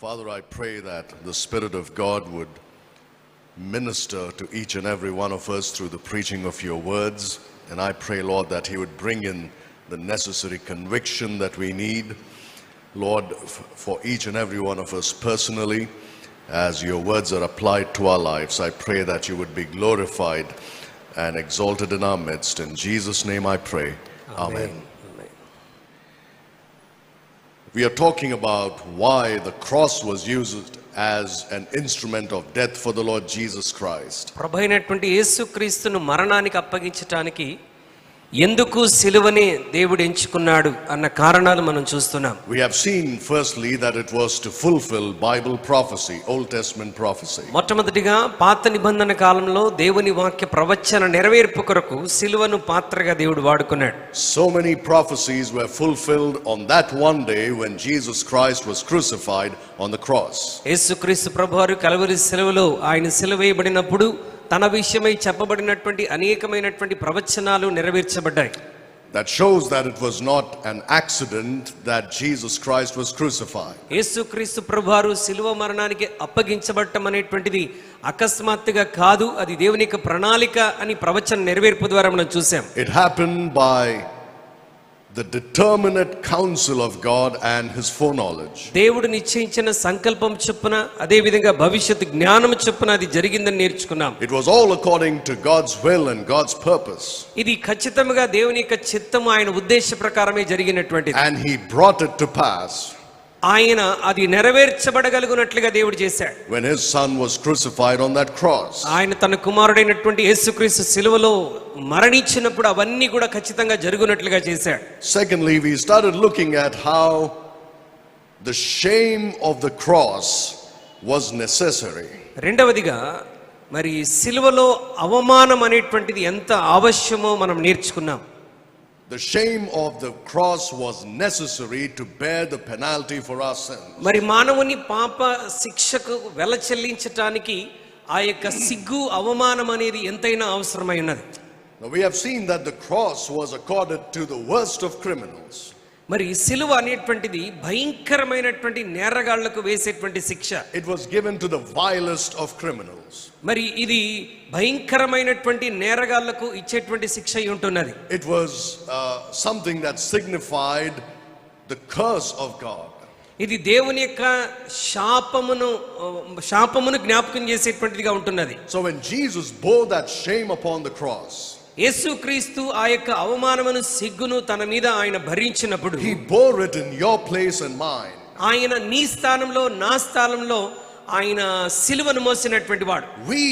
Father, I pray that the Spirit of God would minister to each and every one of us through the preaching of your words. And I pray, Lord, that he would bring in the necessary conviction that we need, Lord, for each and every one of us personally. As your words are applied to our lives, I pray that you would be glorified and exalted in our midst. In Jesus' name I pray. Amen. We are talking about why the cross was used as an instrument of death for the Lord Jesus Christ. ప్రభువైనటువంటి యేసుక్రీస్తును మరణానికి అప్పగించడానికి ఎందుకు సిలువని దేవుడు ఎంచుకున్నాడు అన్న కారణాలు మనం చూస్తున్నాం. We have seen firstly that it was to fulfill Bible prophecy, Old Testament prophecy. మొట్టమొదటిగా పాత నిబంధన కాలంలో దేవుని వాక్య ప్రవచన నెరవేర్పు కొరకు సిలువను పాత్రగా దేవుడు వాడుకున్నాడు. So many prophecies were fulfilled on that one day when Jesus Christ was crucified on the cross. యేసుక్రీస్తు ప్రభువారు కల్వరి సిలువలో ఆయన సిలువ వేయబడినప్పుడు తన విషయమై చెప్పబడినటువంటి అనేకమైనటువంటి ప్రవచనాలు నెరవేర్చబడ్డాయి. That shows that it was not an accident that Jesus Christ was crucified. యేసుక్రీస్తు ప్రభువారు సిలువ మరణానికి అప్పగించబడటం అనేటువంటిది అకస్మాత్తుగా కాదు, అది దేవుని యొక్క ప్రణాళిక అని ప్రవచన నెరవేర్పు ద్వారా మనం చూసాం. It happened by the determinate counsel of God and his foreknowledge. దేవుడు నిశ్చయించిన సంకల్పం చొప్పున అదే విధంగా భవిష్యత్తు జ్ఞానం చొప్పున అది జరిగిందని నేర్చుకున్నాం. It was all according to God's will and God's purpose. ఇది ఖచ్చితంగా దేవుని యొక్క చిత్తము ఆయన ఉద్దేశ ప్రకారమే జరిగినటువంటిది. And he brought it to pass ఆయన అది నెరవేర్చబడగలుగునట్లుగా దేవుడు చేశాడు. when his son was crucified on that cross. ఆయన తన కుమారుడైనటువంటి యేసుక్రీస్తు సిలువలో మరణించినప్పుడు అవన్నీ కూడా ఖచ్చితంగా జరుగునట్లుగా చేశాడు. Secondly, we started looking at how the shame of the cross was necessary. రెండవదిగా మరి సిలువలో అవమానం అనేటువంటిది ఎంత అవశ్యమో మనం నేర్చుకున్నాం. The shame of the cross was necessary to bear the penalty for our sins. మరి మానవుని పాప శిక్షకు వెల చెల్లించటానికి ఆ యొక్క సిగ్గు అవమానం అనేది ఎంతైనా అవసరమై ఉన్నది. Now we have seen that the cross was accorded to the worst of criminals. మరి సిలువ అనేటువంటిది భయంకరమైనటువంటి నేరగాళ్లకు వేసేటువంటి శిక్ష. It was given to the vilest of criminals. మరి ఇది భయంకరమైనటువంటి నేరగాళ్లకు ఇచ్చేటువంటి శిక్ష ఉంటున్నది. It was something that signified the curse of God. ఇది దేవుని యొక్క శాపమును జ్ఞాపకం చేసేటువంటిదిగా ఉంటున్నది. So when Jesus bore that shame upon the cross, యేసుక్రీస్తు ఆ యొక్క అవమానమును సిగ్గును తన మీద ఆయన భరించినప్పుడు, he bore it in your place and mine. ఆయన నీ స్థానంలో నా స్థానంలో ఆయన సిలువను మోసినటువంటి వాడు. We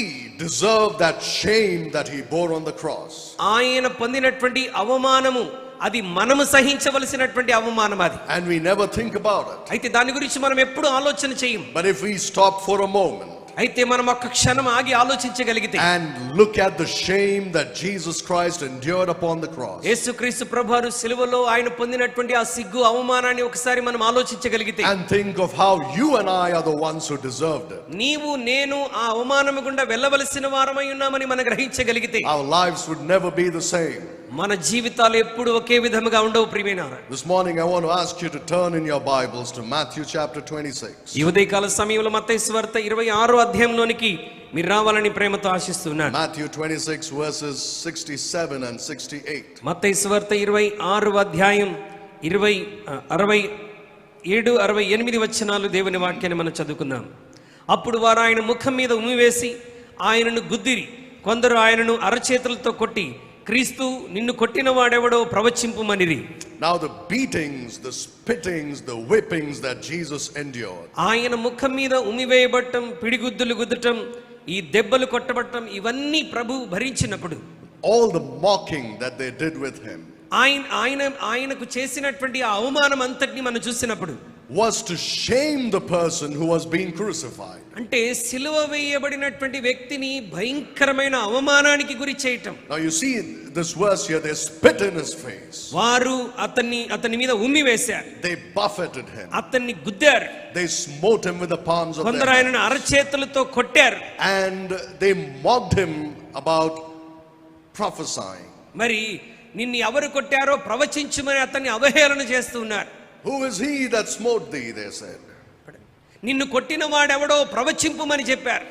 deserve that shame that he bore on the cross. ఆయన పొందినటువంటి అవమానము అది మనము సహించవలసినటువంటి అవమానం అది. And we never think about it. అయితే దాని గురించి మనం ఎప్పుడు ఆలోచన చేయం. But if we stop for a moment అయితే మనం ఒక్క క్షణం ఆగి ఆలోచించగలిగితే and look at the shame that Jesus Christ endured upon the cross, యేసుక్రీస్తు ప్రభువారు సిలువలో ఆయన పొందినటువంటి ఆ సిగ్గు అవమానాన్ని ఒకసారి మనం ఆలోచించగలిగితే, and think of how you and I are the ones who deserved it, నీవు నేను ఆ అవమానము గుండా వెళ్ళవలసిన వారమై ఉన్నామని మనం గ్రహించగలిగితే, our lives would never be the same. మన జీవితాలు ఎప్పుడు ఒకే విధముగా ఉండవు ప్రియమైనవారా. This morning I want to ask you to turn in your Bibles to Matthew chapter 26. ఈ ఉదయకాల సమయంలో మత్తయి సువార్త 26వ అధ్యాయంలోనికి మీరు రావాలని ప్రేమతో ఆశిస్తున్నాను. Matthew 26 verses 67 and 68. మత్తయి సువార్త 26వ అధ్యాయం 67, 68 వచనాలు దేవుని వాక్యాన్ని మనం చదువుకుందాం. అప్పుడు వారు ఆయన ముఖం మీద ఉమ్మివేసి ఆయనను గుద్దిరి, కొందరు ఆయనను అరచేతులతో కొట్టి, క్రీస్తు నిన్ను కొట్టిన వాడెవడో ప్రవచింపుమనిరి. Now the beatings, the spittings, the whippings that Jesus endured, ఆయన ముఖం మీద ఉమ్మివేయబడటం, పిడిగుద్దులు గుద్దటం, ఈ దెబ్బలు కొట్టబడటం, ఇవన్నీ ప్రభువు భరించినప్పుడు, all the mocking that they did with him, ఆయనకు చేసినటువంటి ఆ అవమానం అంతటిని మనం చూసినప్పుడు, was to shame the person who was being crucified. అంటే సిలువ వేయబడినటువంటి వ్యక్తిని భయంకరమైన అవమానానికి గురి చేయటం. Now you see this verse here, they spit in his face. వారు అతని మీద ఉమ్మి వేశారు. They buffeted him. అతన్ని గుద్దారు. They smote him with the palms of కొందరు their ఆయనను అరచేతులతో కొట్టారు. And they mocked him about prophesying. మరి నిన్ను ఎవరు కొట్టారో ప్రవచించుమని అతన్ని అవహేళన చేస్తున్నారు. Who is he that smote thee, they said. నిన్ను కొట్టిన వాడెవడో ప్రవచింపుమని చెప్పారు.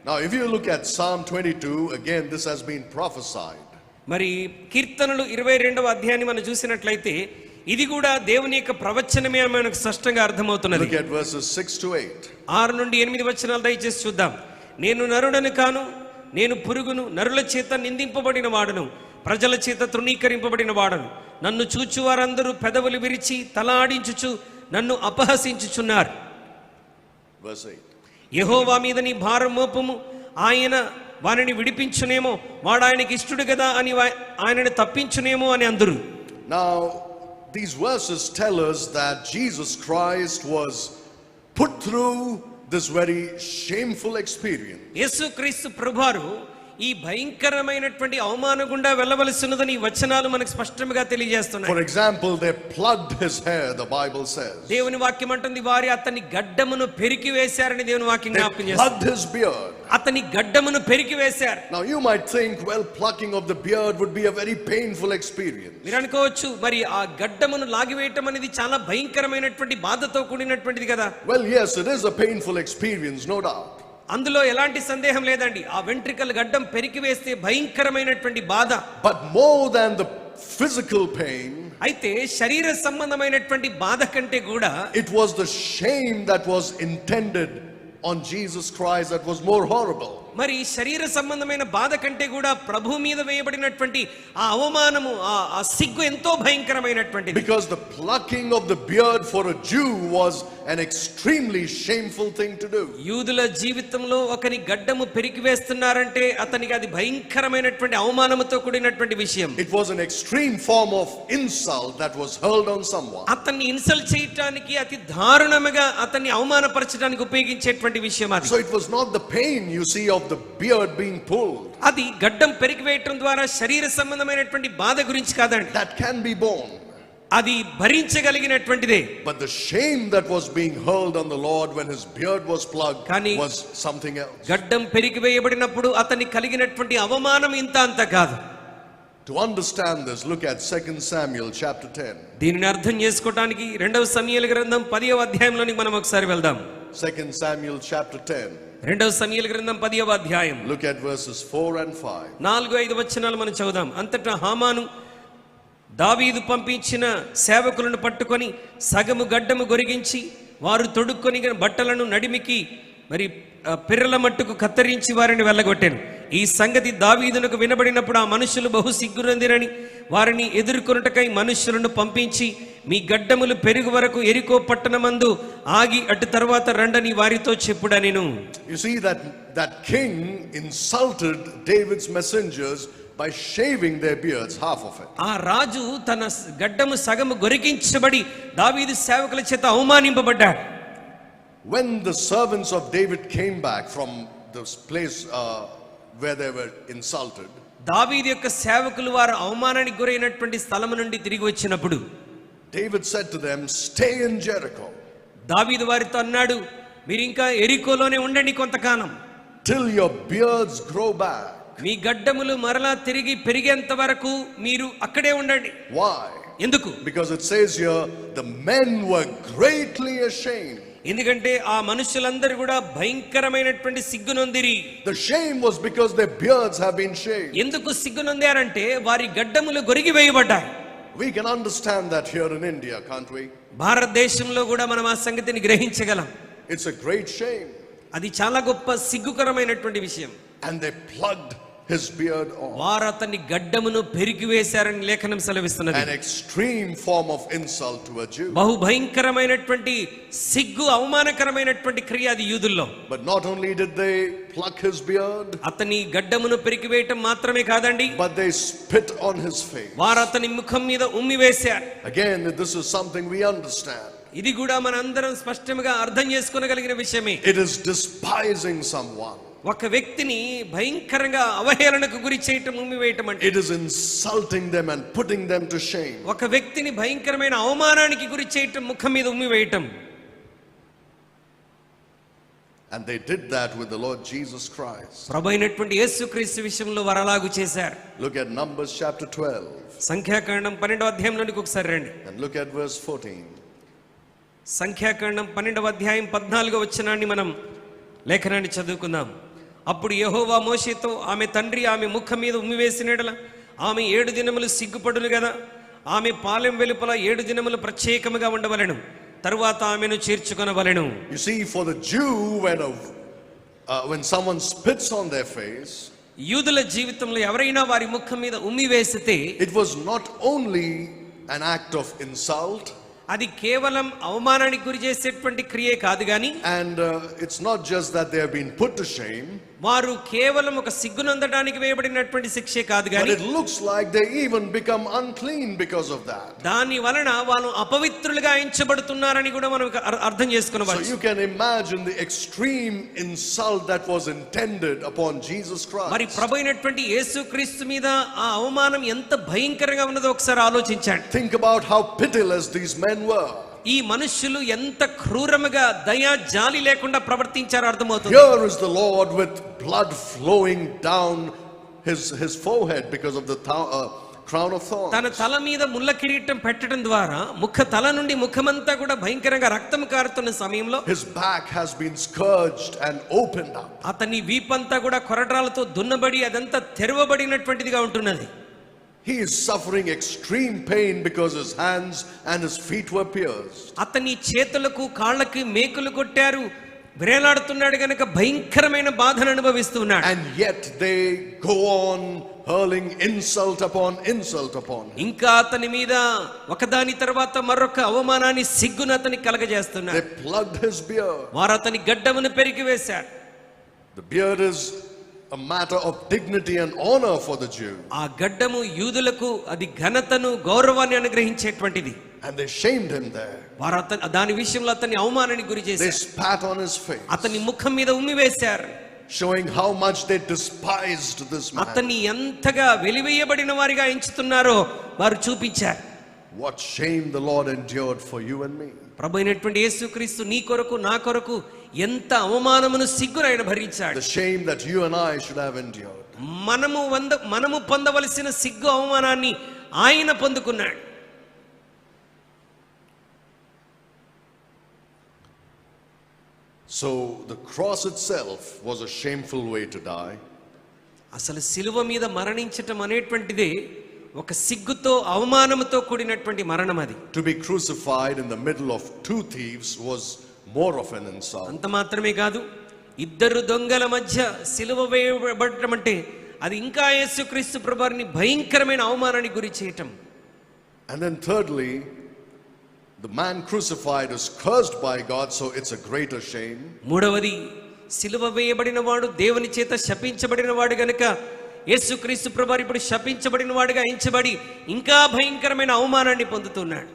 Now if you look at Psalm 22, again this has been prophesied. మరి కీర్తనలు 22వ అధ్యాయాన్ని మనం చూసినట్లయితే ఇది కూడా దేవుని యొక్క ప్రవచనమే అని మనకు స్పష్టంగా అర్థమవుతున్నది. Look at verses 6 to 8. 6 నుండి 8 వచనాలు దయచేసి చూద్దాం. నేను నరుడను కాను, నేను పురుగును, నరుల చేత నిందింపబడిన వాడను, ప్రజల చేత తృణీకరింపబడిన వాడను. నన్ను చూచువారందరూ పెదవులు విరిచి తల ఆడించుచు నన్ను అపహసించుచున్నారు. Verse 8. యెహోవా మీద నీ భారం మోపము, ఆయన వానిని విడిపించునేమో, వాడు ఆయనకి ఇష్టడు కదా అని ఆయనను తప్పించునేమో అని అందరు. Now these verses tell us that Jesus Christ was put through this very shameful experience. యేసుక్రీస్తు ప్రభువారు ఈ భయంకరమైనటువంటి అవమానం గుండా వెళ్ళవలసినదని ఈ వచనాలు మనకు స్పష్టంగా తెలియజేస్తున్నాయి. For example, they plugged his hair, the Bible says. దేవుని వాక్యం అంటుంది వారి అతని గడ్డమును పెరికి వేశారని దేవుని వాక్యం జ్ఞాపకం చేస్తుంది. Plugged his beard. అతని గడ్డమును పెరికి వేశారు. Now you might think, well, plucking of the beard would be a very painful experience. మీరు అనుకోవచ్చు మరి ఆ గడ్డమును లాగివేయటం అనేది చాలా భయంకరమైనటువంటి బాధతో కూడినటువంటిది కదా. Well, yes, it is a painful experience, no doubt. అందులో ఎలాంటి సందేహం లేదండి. ఆ వెంట్రికల గడ్డం పెరికి వేస్తే భయంకరమైనటువంటి బాధ. But more than the physical pain, అయితే శరీర సంబంధమైనటువంటి బాధ కంటే కూడా it was the shame that was intended on Jesus Christ that was more horrible. మరి శరీర సంబంధమైన బాధ కంటే కూడా ప్రభు మీద వేయబడినటువంటి ఆ అవమానము, ఆ సిగ్గు ఎంతో భయంకరమైనటువంటిది. Because the plucking of the beard for a Jew was an extremely shameful thing to do. యూదుల జీవితంలో ఒకని గడ్డము పెరికి వేస్తున్నారంటే అతనికి అది భయంకరమైనటువంటి అవమానముతో కూడినటువంటి విషయం. It was an extreme form of insult that was hurled on someone. అతన్ని ఇన్సల్ట్ చేయడానికి, అతి దారుణముగా అతన్ని అవమానపరచడానికి ఉపయోగించేటువంటి విషయం అది. So it was not the pain you see of the beard being pulled. అది గడ్డం పెరికి వేయటం ద్వారా శరీర సంబంధమైనటువంటి బాధ గురించి కాదండి. That can be borne. అది భరించగలిగినటువంటిదే. But the shame that was being hurled on the Lord when his beard was plugged was something else. గడ్డం పెరికి వేయబడినప్పుడు అతనికి కలిగినటువంటి అవమానం ఇంత అంత కాదు. To understand this, look at 2 Samuel chapter 10. దీనిని అర్థం చేసుకోవడానికి 2వ సమూయేలు గ్రంథం 10వ అధ్యాయంలోనికి మనం ఒకసారి వెళ్దాం. 2 Samuel chapter 10. 2వ సమూయేలు గ్రంథం 10వ అధ్యాయం. Look at verses 4 and 5. 4-5 వచనాలు మనం చదువుదాం. అంతటా హామాను దావీదు పంపించిన సేవకులను పట్టుకొని సగము గడ్డము గొరిగించి వారు తొడుక్కొని బట్టలను నడిమికి మరి పిర్రల మట్టుకు కత్తిరించి వారిని వెళ్ళగొట్టాను. ఈ సంగతి దావీదునకు వినబడినప్పుడు ఆ మనుషులు బహు సిగ్గునందిరని వారిని ఎదుర్కొనుటకై మనుషులను పంపించి మీ గడ్డములు పెరుగు వరకు ఎరికో పట్టణమందు ఆగి అటు తర్వాత రండని వారితో చెప్పుడనెను. You see that king insulted David's messengers by shaving their beards, half of it. ఆ రాజు తన గడ్డము సగము గొరిగించబడి దావీదు సేవకుల చేత అవమానింపబడ్డాడు. When the servants of David came back from this place where they were insulted, దావీదు యొక్క సేవకులు వారు అవమానానికి గురైనటువంటి స్థలము నుండి తిరిగి వచ్చినప్పుడు David said to them, stay in Jericho. దావీదు వారితో అన్నాడు, మీరు ఇంకా ఎరికోలోనే ఉండండి కొంతకాలం. Till your beards grow back. మీ గడ్డములు మరలా తిరిగి పెరిగేంత వరకు మీరు అక్కడే ఉండండి. Why? ఎందుకు? Because it says here the men were greatly ashamed. ఎందుకంటే ఆ మనుషులందరూ కూడా భయంకరమైనటువంటి సిగ్గునొందిరి. The shame was because their beards have been shaved. ఎందుకు సిగ్గునొందారంటే వారి గడ్డములు గొరిగి వేయబడ్డాయి. We can understand that here in India, can't we? భారతదేశంలో కూడా మనం ఆ సంగతిని గ్రహించగలం. It's a great shame. అది చాలా గొప్ప సిగ్గుకరమైనటువంటి విషయం. And they plugged his beard off. వారు అతన్ని గడ్డమును పెరికి వేశారని లేఖనం సెలవిస్తున్నది. An extreme form of insult to a Jew. బహు భయంకరమైనటువంటి సిగ్గు, అవమానకరమైనటువంటి క్రియ అది యూదుల్లో. But not only did they pluck his beard, అతని గడ్డమును పెరికి వేయటం మాత్రమే కాదండి, but they spit on his face. వారు అతని ముఖం మీద ఉమ్మి వేశారు. Again, this is something we understand. ఇది కూడా మనందరం స్పష్టంగా అర్థం చేసుకోగలిగిన విషయమే. It is despising someone. ఒక వ్యక్తిని భయంకరంగా అవహేళనకు గురి చేయటం, ఉమ్మి వేయటం అంటే It is insulting them and putting them to shame. ఒక వ్యక్తిని భయంకరమైన అవమానానికి గురి చేయటం, ముఖం మీద ఉమ్మి వేయటం. And they did that with the Lord Jesus Christ. ప్రభువైనటువంటి యేసుక్రీస్తు విషయంలో వారు అలాగు చేశారు. Look at Numbers chapter 12. సంఖ్యాకాండం 12వ అధ్యాయంలోనికి ఒకసారి రండి. And look at verse 14. సంఖ్యాకాండం 12వ అధ్యాయం 14వ వచనాన్ని మనం లేఖనాన్ని చదువుకుందాం. అప్పుడు యెహోవా మోషేతో, ఆమె తండ్రి ఆమె ముఖం మీద ఉమ్మివేసినడల ఆమె 7 దినములు సిగ్గుపడును గదా, ఆమె పాలెం వెలుపల 7 దినములు ప్రత్యేకముగా ఉండవలెను, తరువాత ఆమెను చేర్చుకొనవలెను. You see, for the Jew, when someone spits on their face, యూదుల జీవితంలో ఎవరైనా వారి ముఖం మీద ఉమ్మివేసితే it was not only an act of insult, అది కేవలం అవమానానికి గురి చేసేటువంటి క్రియే కాదు గాని, and it's not just that they have been put to shame, వారు కేవలం ఒక సిగ్గునందడానికి వేయబడినటువంటి శిక్షే కాదు but గాని, it looks like they even become unclean because of that. దాని వలన వాళ్ళు అపవిత్రులుగా ఎంచబడుతున్నారని కూడా మనం అర్థం So చేసుకునవచ్చు. you can imagine the extreme insult that was intended upon Jesus మరి Christ. ప్రభు అయినటువంటి యేసుక్రీస్తు మీద ఆ అవమానం ఎంత భయంకరంగా ఉన్నదో ఒకసారి ఆలోచించండి. Think about how pitiless these men were. ఈ మనుష్యులు ఎంత క్రూరముగా దయా జాలి లేకుండా ప్రవర్తించారో అర్థమవుతుంది. Here is the Lord with blood flowing down his forehead because of the crown of thorns. తన తల మీద ముళ్ళ కిరీటం పెట్టడం ద్వారా తల నుండి ముఖమంతా కూడా భయంకరంగా రక్తం కారుతున్న సమయంలో His back has been scourged and opened up. అతని వీపంతా కూడా కొరడాలతో దున్నబడి అదంతా తెరవబడినటువంటిదిగా ఉంటున్నది. He is suffering extreme pain because his hands and his feet were pierced. అతని చేతులకు కాళ్ళకి మేకులు కొట్టారు, వేలాడుతున్నాడు గనుక భయంకరమైన బాధను అనుభవిస్తున్నాడు. And yet they go on hurling insult upon insult upon him. ఇంకా అతని మీద ఒకదాని తర్వాత మరొక అవమానాన్ని సిగ్గును అతని కలగజేస్తున్నారు. They plugged his beard. వారు అతని గడ్డమును పెరికివేశారు. The beard is a matter of dignity and honor for the Jew. ఆ గడ్డము యూదులకు అది ఘనతను గౌరవాన్ని అనుగ్రహించేటువంటిది. And they shamed him there. వారు దాని విషయంలో అతన్ని అవమానానికి గురి They చేశారు. spat on his face, అతని ముఖం మీద ఉమ్మివేశారు. showing how much they despised this man. అతన్ని ఎంతగా వెలివేయబడిన వారిగా ఎంచుతున్నారో వారు చూపించారు. What shame the Lord endured for you and me. ప్రభు అయినటువంటి యేసుక్రీస్తు నీ కొరకు నా కొరకు ఎంత అవమానమును సిగ్గును ఆయన భరించాడు. The shame that you and I should have endured. మనము పొందవలసిన సిగ్గు అవమానాన్ని ఆయన పొందుకున్నాడు. So the cross itself was a shameful way to die. అసలు సిలువ మీద మరణించటం అనేటువంటిదే ఒక సిగ్గుతో అవమానముతో కూడినటువంటి మరణం. అది To be crucified in the middle of two thieves was more of an insult. అంత మాత్రమే కాదు, ఇద్దరు దొంగల మధ్య సిలువ వేయబడటం అంటే అది ఇంకా యేసుక్రీస్తు ప్రభువారిని భయంకరమైన అవమానానికి గురి చేయటం. And then thirdly, the man crucified is cursed by God, so it's a greater shame. మూడవది, సిలువ వేయబడిన వాడు దేవుని చేత శపించబడిన వాడు గనుక యేసుక్రీస్తు ప్రభువారు ఇప్పుడు శపించబడిన వాడుగా ఎంచబడి ఇంకా భయంకరమైన అవమానాన్ని పొందుతున్నాడు.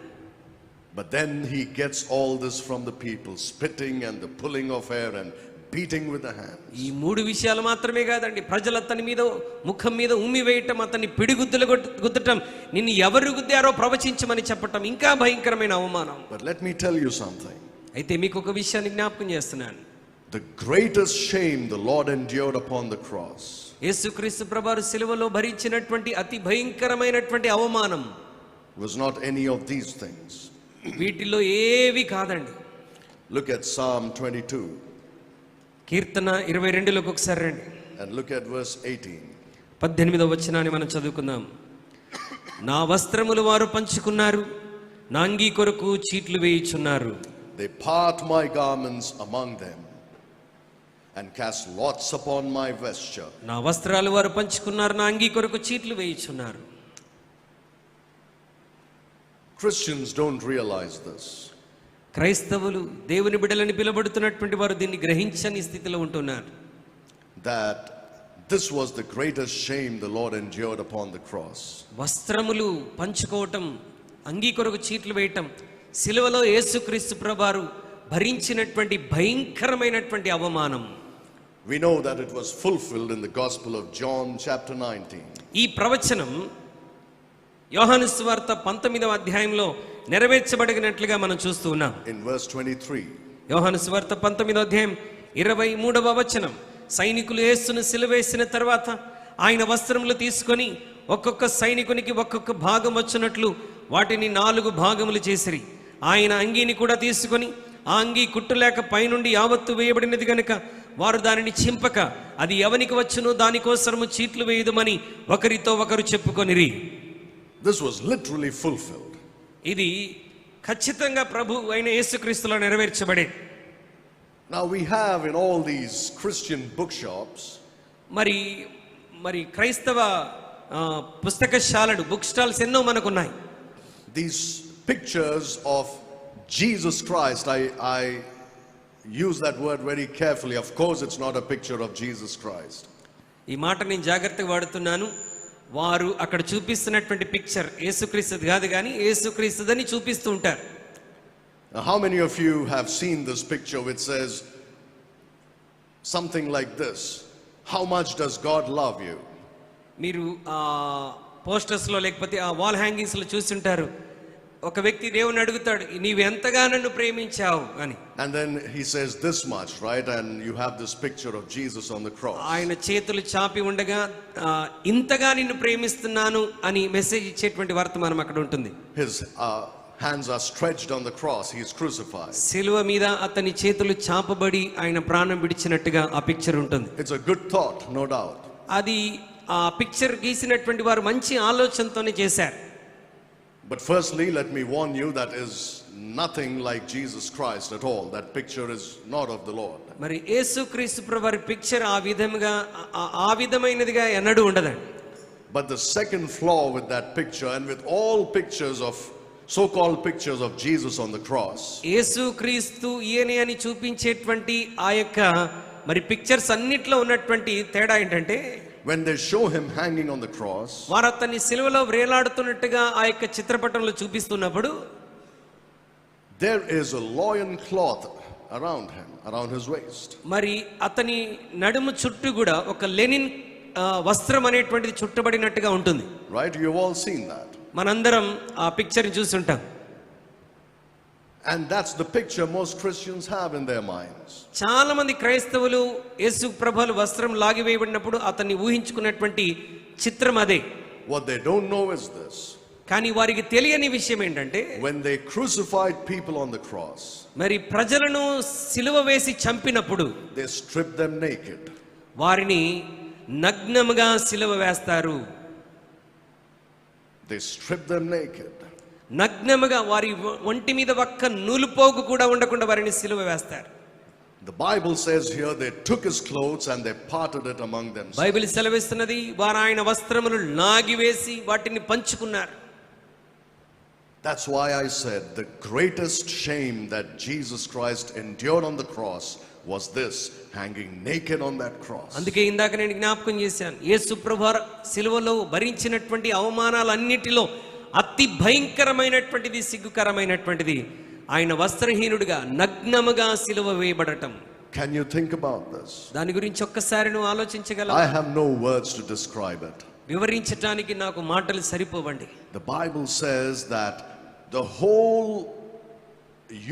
But then he gets all this from the people, spitting and the pulling of hair and beating with the hands. ఈ మూడు విషయాలు మాత్రమే కాదండి, ప్రజలు అతని మీద ముఖం మీద ఉమ్మి వేయటం, అతన్ని పిడిగుద్దులు గుద్దటం, నిన్ను ఎవరు గుద్దారో ప్రవచించమని చెప్పటం ఇంకా భయంకరమైన అవమానం. But let me tell you something. అయితే మీకు ఒక విషయాన్ని జ్ఞాపకం చేస్తున్నాను. The greatest shame the Lord endured upon the cross యేసుక్రీస్తు ప్రభువారు సిలువలో భరించినటువంటి అతి భయంకరమైనటువంటి అవమానం was not any of these things. వీటిలో ఏవి కాదండి. Look at Psalm 22 కీర్తన 22లోకి ఒకసారి రండి. and look at verse 18. 18వ వచనాన్ని మనం చదువుకుందాం. నా వస్త్రములు వారు పంచుకున్నారు, నా అంగీ కొరకు చీట్లు వేయుచున్నారు. They part my garments among them and cast lots upon my vesture. నా వస్త్రాలు వారు పంచుకున్నారు, నా అంగీ కొరకు చీట్లు వేయుచున్నారు. Christians don't realize this. క్రైస్తవులు, దేవుని బిడ్డలని పిలువబడుతున్నటువంటి వారు దీన్ని గ్రహించని స్థితిలో ఉంటున్నారు. That this was the greatest shame the Lord endured upon the cross. వస్త్రములు పంచుకోవటం, అంగీ కొరకు చీట్లు వేయటం, సిలువలో యేసుక్రీస్తు ప్రభువారు భరించినటువంటి భయంకరమైనటువంటి అవమానం. We know that it was fulfilled in the Gospel of John chapter 19. ఈ ప్రవచనం యోహాను సువార్త 19వ అధ్యాయంలో నెరవేర్చబడినట్లుగా మనం చూస్తూ ఉన్నాం. In verse 23. యోహాను సువార్త 19వ అధ్యాయం 23వ వచనం, సైనికులు యేసును సిలువేసిన తర్వాత ఆయన వస్త్రములు తీసుకొని ఒక్కొక్క సైనికునికి ఒక్కొక్క భాగం వచ్చినట్లు వాటిని 4 భాగములు చేసిరి. ఆయన అంగీని కూడా తీసుకొని ఆ అంగీ కుట్టులేక పైనుండి యావత్తు వేయబడినది గనుక వారు దానిని చింపక అది ఎవనికి వచ్చునో దానికోసము చీట్లు వేయుదమని ఒకరితో ఒకరు చెప్పుకొనిరి. This was literally fulfilled. ఇది ఖచ్చితంగా ప్రభు అయిన యేసుక్రీస్తులో నెరవేర్చబడేది. Now we have in all these Christian bookshops మరి క్రైస్తవ పుస్తకశాలలు బుక్ స్టాల్స్ ఎన్నో మనకున్నాయి. these pictures of Jesus Christ. I use that word very carefully. Of course it's not a picture of Jesus Christ. ఈ మాట నేను జాగ్రత్తగా వాడుతున్నాను. వారు అక్కడ చూపిస్తున్నటువంటి పిక్చర్ యేసుక్రీస్తుది కాదు కానీ యేసుక్రీస్తుదని చూపిస్తూ ఉంటారు. Now, how many of you have seen this picture which says something like this? How much does God love you? మీరు ఆ పోస్టర్స్లో లేకపోతే ఆ వాల్ హ్యాంగింగ్స్లో చూస్తుంటారు. ఒక వ్యక్తి దేవుని అడుగుతాడు, నీవు ఎంతగా నన్ను ప్రేమించావు అని. And then he says this much, right? And you have this picture of Jesus on the cross. ఆయన చేతులు చాపి ఉండగా ఇంతగా నిన్ను ప్రేమిస్తున్నాను అని మెసేజ్ ఇచ్చేటువంటి వర్తమానం అక్కడ ఉంటుంది. His hands are stretched on the cross. He is crucified. సిలువ మీద అతని చేతులు చాపబడి ఆయన ప్రాణం విడిచినట్టుగా ఆ పిక్చర్ ఉంటుంది. It's a good thought, no doubt. అది ఆ పిక్చర్ గీసినటువంటి వారు మంచి ఆలోచనతోనే చేశారు. But firstly, let me warn you that is nothing like Jesus Christ at all. That picture is not of the Lord. మరి యేసుక్రీస్తు ప్రభువారి పిక్చర్ ఆ విధమైనదిగా ఎన్నడూ ఉండదండి. But the second flaw with that picture and with all pictures of so-called pictures of Jesus on the cross, యేసుక్రీస్తు ఈయనే అని చూపించేటువంటి ఆ యొక్క మరి పిక్చర్స్ అన్నిట్లో ఉన్నటువంటి తేడా ఏంటంటే, when they show him hanging on the cross, వారు అతన్ని సిలువలో వేలాడుతున్నట్టుగా ఆ యొక్క చిత్రపటంలో చూపిస్తున్నప్పుడు there is a loin cloth around him, around his waist. మరి అతని నడుము చుట్టూ కూడా ఒక లెనిన్ వస్త్రం అనేటువంటిది చుట్టబడినట్టుగా ఉంటుంది. Right? You've all seen that. మనందరం ఆ పిక్చర్ని చూస్తుంటాం. And that's the picture most Christians have in their minds. చాలా మంది క్రైస్తవులు యేసు ప్రభువుల వస్త్రం లాగివేయబడినప్పుడు అతన్ని ఊహించుకున్నటువంటి చిత్రం అదే. What they don't know is this. కానీ వారికి తెలియని విషయం ఏంటంటే, when they crucified people on the cross, మరి ప్రజలను సిలువ వేసి చంపినప్పుడు they stripped them naked. వారిని నగ్నముగా సిలువ వేస్తారు. They stripped them naked. నగ్నముగా వారి ఒంటి మీద ఒక్క నూలుపోగు కూడా ఉండకుండా వారిని సిలువ వేస్తారు. The Bible says here they took his clothes and they parted it among themselves. Bible సెలవిస్తున్నది, వారు ఆయన వస్త్రములు లాగివేసి వాటిని పంచుకున్నారు. That's why I said the greatest shame that Jesus Christ endured on the cross was this, hanging naked on that cross. అందుకే ఇందాక నేను జ్ఞాపకం చేశాను, యేసు ప్రభువారు సిలువలో భరించినటువంటి అవమానాలన్నిటిలో అతి భయంకరమైనటువంటిది, సిగ్గుకరమైనటువంటిది ఆయన వస్త్రహీనుడిగా నగ్నముగా సిలువ వేయబడటం. Can you think about this? దాని గురించి ఒక్కసారి నువ్వు ఆలోచించగలవా? I have no words to describe it. వివరించడానికి నాకు మాటలు సరిపోవండి. The Bible says that the whole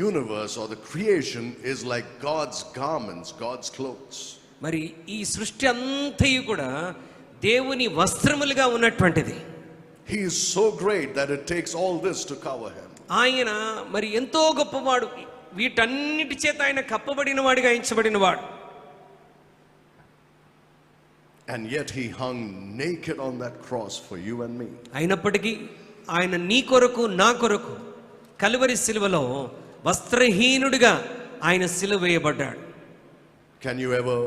universe or the creation is like God's garments, God's clothes. మరి ఈ సృష్టి అంతయు కూడా దేవుని వస్త్రములుగా ఉన్నటువంటిది. He is so great that it takes all this to cover him. ఆయన మరి ఎంతో గొప్పవాడు, వీటన్నిటి చేత ఆయన కప్పబడిన వాడిగా ఎంచబడిన వాడు. And yet he hung naked on that cross for you and me. అయినప్పటికీ ఆయన నీ కొరకు నా కొరకు కలువరి సిలువలో వస్త్రహీనుడిగా ఆయన సిలువ వేయబడ్డాడు. Can you ever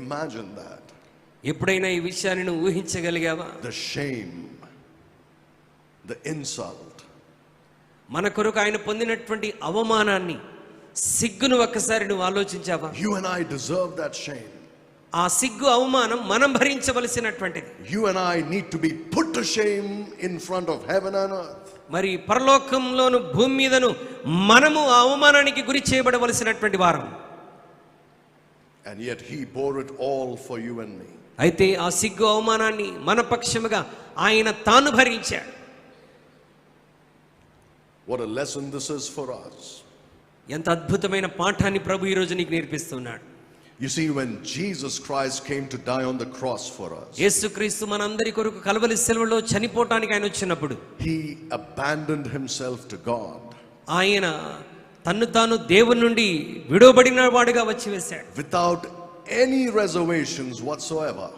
imagine that? ఎప్పుడైనా ఈ విషయాన్ని నువ్వు ఊహించగలిగావా? The shame, the insult. మన కొరకు ఆయన పొందినటువంటి అవమానాన్ని, సిగ్గును ఒక్కసారి నువ్వు ఆలోచించావా? You and I deserve that shame. ఆ సిగ్గు అవమానం మనం భరించవలసినటువంటిది. You and I need to be put to shame in front of heaven and earth. మరి పరలోకంలోను భూమి మీదను మనము ఆ అవమానానికి గురి చేయబడవలసినటువంటి వారం. And yet he bore it all for you and me. అయితే ఆ సిగ్గు అవమానాన్ని మన పక్షముగా ఆయన తాను భరించాడు. What a lesson this is for us. ఎంత అద్భుతమైన పాఠాన్ని ప్రభు ఈ రోజు నీకు నేర్పిస్తున్నాడు. You see, when Jesus Christ came to die on the cross for us, యేసుక్రీస్తు మనందరి కొరకు కలువరి సిలువలో చనిపోవటానికి ఆయన వచ్చినప్పుడు he abandoned himself to God. ఆయన తన్ను తాను దేవుని నుండి విడవబడిన వాడుగా వచ్చి వేశాడు. without any reservations whatsoever.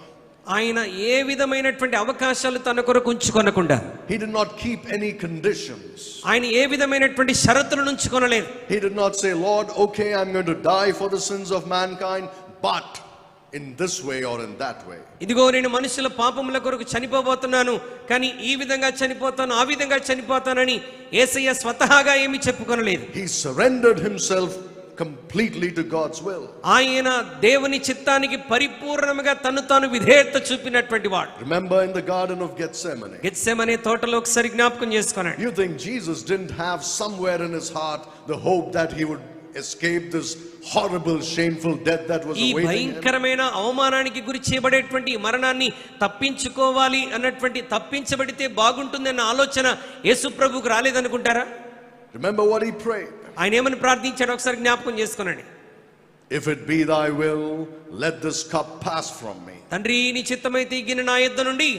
ఆయన ఏ విధమైనటువంటి అవకాశాలు తన కొరకు ఉంచుకొనకుండా, He did not keep any conditions. ఆయన ఏ విధమైనటువంటి షరతులను ఉంచుకొనలేదు. He did not say, Lord, okay, I'm going to die for the sins of mankind, but in this way or in that way. ఇదిగో నేను మనుషుల పాపముల కొరకు చనిపోబోతున్నాను, కానీ ఈ విధంగా చనిపోతాను, ఆ విధంగా చనిపోతానని యేసయ్య స్వతహాగా ఏమీ చెప్పుకొనలేదు. He surrendered himself completely to God's will. ఆయన దేవుని చిత్తానికి పరిపూర్ణంగా తను తాను విధేయత చూపినటువంటి వాడు. Remember in the Garden of Gethsemane. Gethsemane తోటలో ఒకసారి జ్ఞాపకం చేసుకోనండి. You think Jesus didn't have somewhere in his heart the hope that he would escape this horrible, shameful death that was ఈ awaiting him? భయంకరమైన అవమానానికి గురి చేయబడేటువంటి మరణాన్ని తప్పించుకోవాలి అన్నటువంటి, తప్పించబడితే బాగుంటుందన్న ఆలోచన యేసు ప్రభువుకు రాలేదనుకుంటారా? Remember what he prayed. ఆయన ఏమని ప్రార్థించాడు ఒకసారి జ్ఞాపకం చేసుకోనండి. If it be thy will, let this cup pass from me. తండ్రి నీ చిత్తమైతే ఈ గిన్నె నా యొద్ద నుండి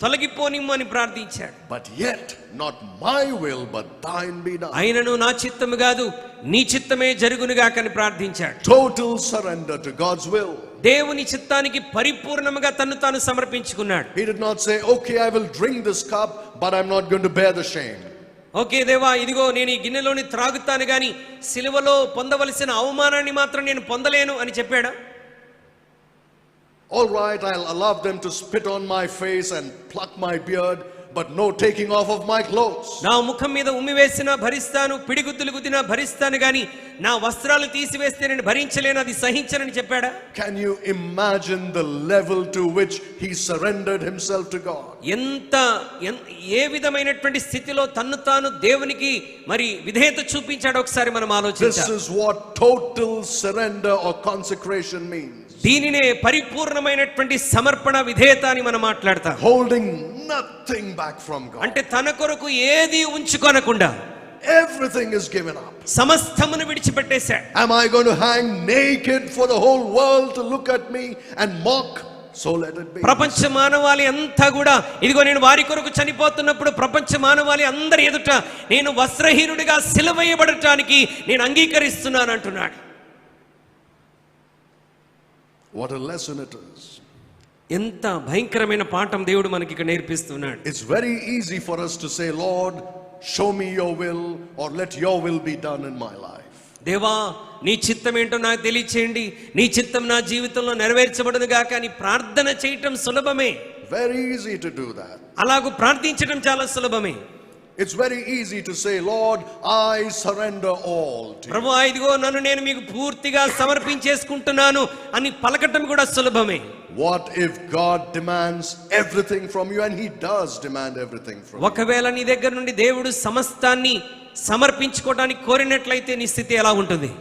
తొలగిపోనిమ్ము అని ప్రార్థించాడు. But yet not my will but thine be done. ఆయనను నా చిత్తము కాదు నీ చిత్తమే జరుగునుగాక అని ప్రార్థించాడు. Total surrender to God's will. దేవుని చిత్తానికి పరిపూర్ణముగా తన్ను తాను సమర్పించుకున్నాడు. He did not say, okay, I will drink this cup, but I'm not going to bear the shame. Okay దేవా, ఇదిగో నేను ఈ గిన్నెలోని త్రాగుతాను గాని సిలువలో పొందవలసిన అవమానాన్ని మాత్రం నేను పొందలేను అని చెప్పాడా? All right, I'll allow them to spit on my face and pluck my beard, but no taking off of my clothes. నా ముఖం మీద ఉమ్మివేసినా భరిస్తాను, పిడిగుద్దులు గుద్దినా భరిస్తాను గాని నా వస్త్రాలు తీసివేస్తే నేను భరించలేను, అది సహించనని చెప్పాడా? Can you imagine the level to which he surrendered himself to God? ఏ విధమైనటువంటి స్థితిలో తన్ను తాను దేవునికి మరి విధేయత చూపించాడు ఒకసారి మనం ఆలోచించాలి. This is what total surrender or consecration means. దీనినే పరిపూర్ణమైనటువంటి సమర్పణ విధేయత అని మనం మాట్లాడతాం. Holding nothing back from God. అంటే తన కొరకు ఏది ఉంచుకొనకుండా Everything is given up. సమస్తమును విడిచిపెట్టేశాడు. Am I going to hang naked for the whole world to look at me and mock? So let it be. ప్రపంచ మానవాళి అంతా కూడా ఇదిగో నేను వారి కొరకు చనిపోతున్నప్పుడు ప్రపంచ మానవాళి అందరి ఎదుట నేను వస్త్రహీనుడిగా సిలువేయబడటానికి నేను అంగీకరిస్తున్నాను అంటున్నాడు. What a lesson it is. ఎంత భయంకరమైన పాఠం దేవుడు మనకి ఇక్కడ నేర్పిస్తున్నాడు. It's very easy for us to say, Lord, show me your will, or let your will be done in my life. దేవా నీ చిత్తం ఏంటో నాకు తెలియచేయండి, నీ చిత్తం నా జీవితంలో నెరవేర్చబడును గాక అని ప్రార్థన చేయటం సులభమే. Very easy to do that. అలాగూ ప్రార్థించడం చాలా సులభమే. It's very easy to say, Lord, I surrender all to you. ప్రభువా ఇదిగో నన్ను నేను మీకు పూర్తిగా సమర్పించేసుకుంటున్నాను అని పలకటం కూడా సులభమే. What if God demands everything from you? And he does demand everything from you. ఒకవేళ నీ దగ్గర నుండి దేవుడు సమస్తాన్ని సమర్పించుకోవడానికి కోరినట్లయితే నీ స్థితి ఎలా ఉంటుంది?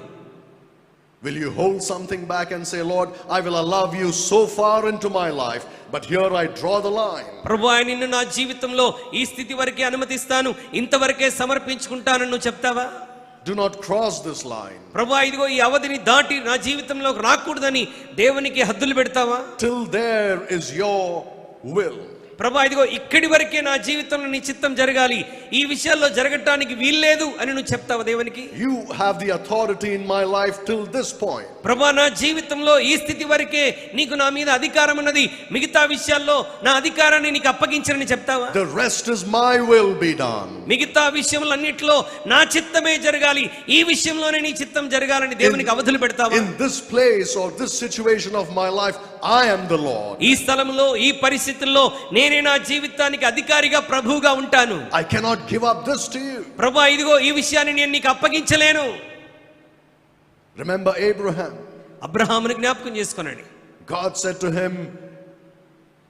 Will you hold something back and say, Lord, I will allow you so far into my life, but here I draw the line. ప్రభువా నిన్ను నా జీవితంలో ఈ స్థితి వరకే అనుమతిస్తాను, ఇంతవరకే సమర్పించుకుంటానని నువ్వు చెప్తావా? Do not cross this line. ప్రభువా ఇదిగో ఈ అవధిని దాటి నా జీవితంలో రాకూడదని దేవునికి హద్దులు పెడతావా? Till there is your will. ప్రభువా ఇదిగో ఇక్కడి వరకే నా జీవితంలో నీ చిత్తం జరగాలి, ఈ విషయాల్లో జరగటానికి వీల్లేదు అని నువ్వు చెప్తావా దేవునికి? You have the authority in my life till this point. ప్రభువా నా జీవితంలో ఈ స్థితి వరకే నీకు నా మీద అధికారం ఉన్నది, మిగతా విషయాల్లో నా అధికారాన్ని నీకు అప్పగించనని చెప్తావా? The rest is my will be done. మిగతా విషయములన్నిటిలో నా చిత్తమే జరగాలి, ఈ విషయంలోనే నీ చిత్తం జరగాలని దేవునికి అవధులు పెడతావా? In this place or this situation of my life, I am the Lord. ఈ స్థలంలో ఈ పరిస్థితుల్లో నేనే నా జీవితానికి అధికారిగా ప్రభువుగా ఉంటాను. I cannot give up this to you. ప్రభువా ఇదిగో ఈ విషయాన్ని నేను నీకు అప్పగించలేను. Remember Abraham. అబ్రహాముని జ్ఞాపకం చేసుకోనండి. God said to him,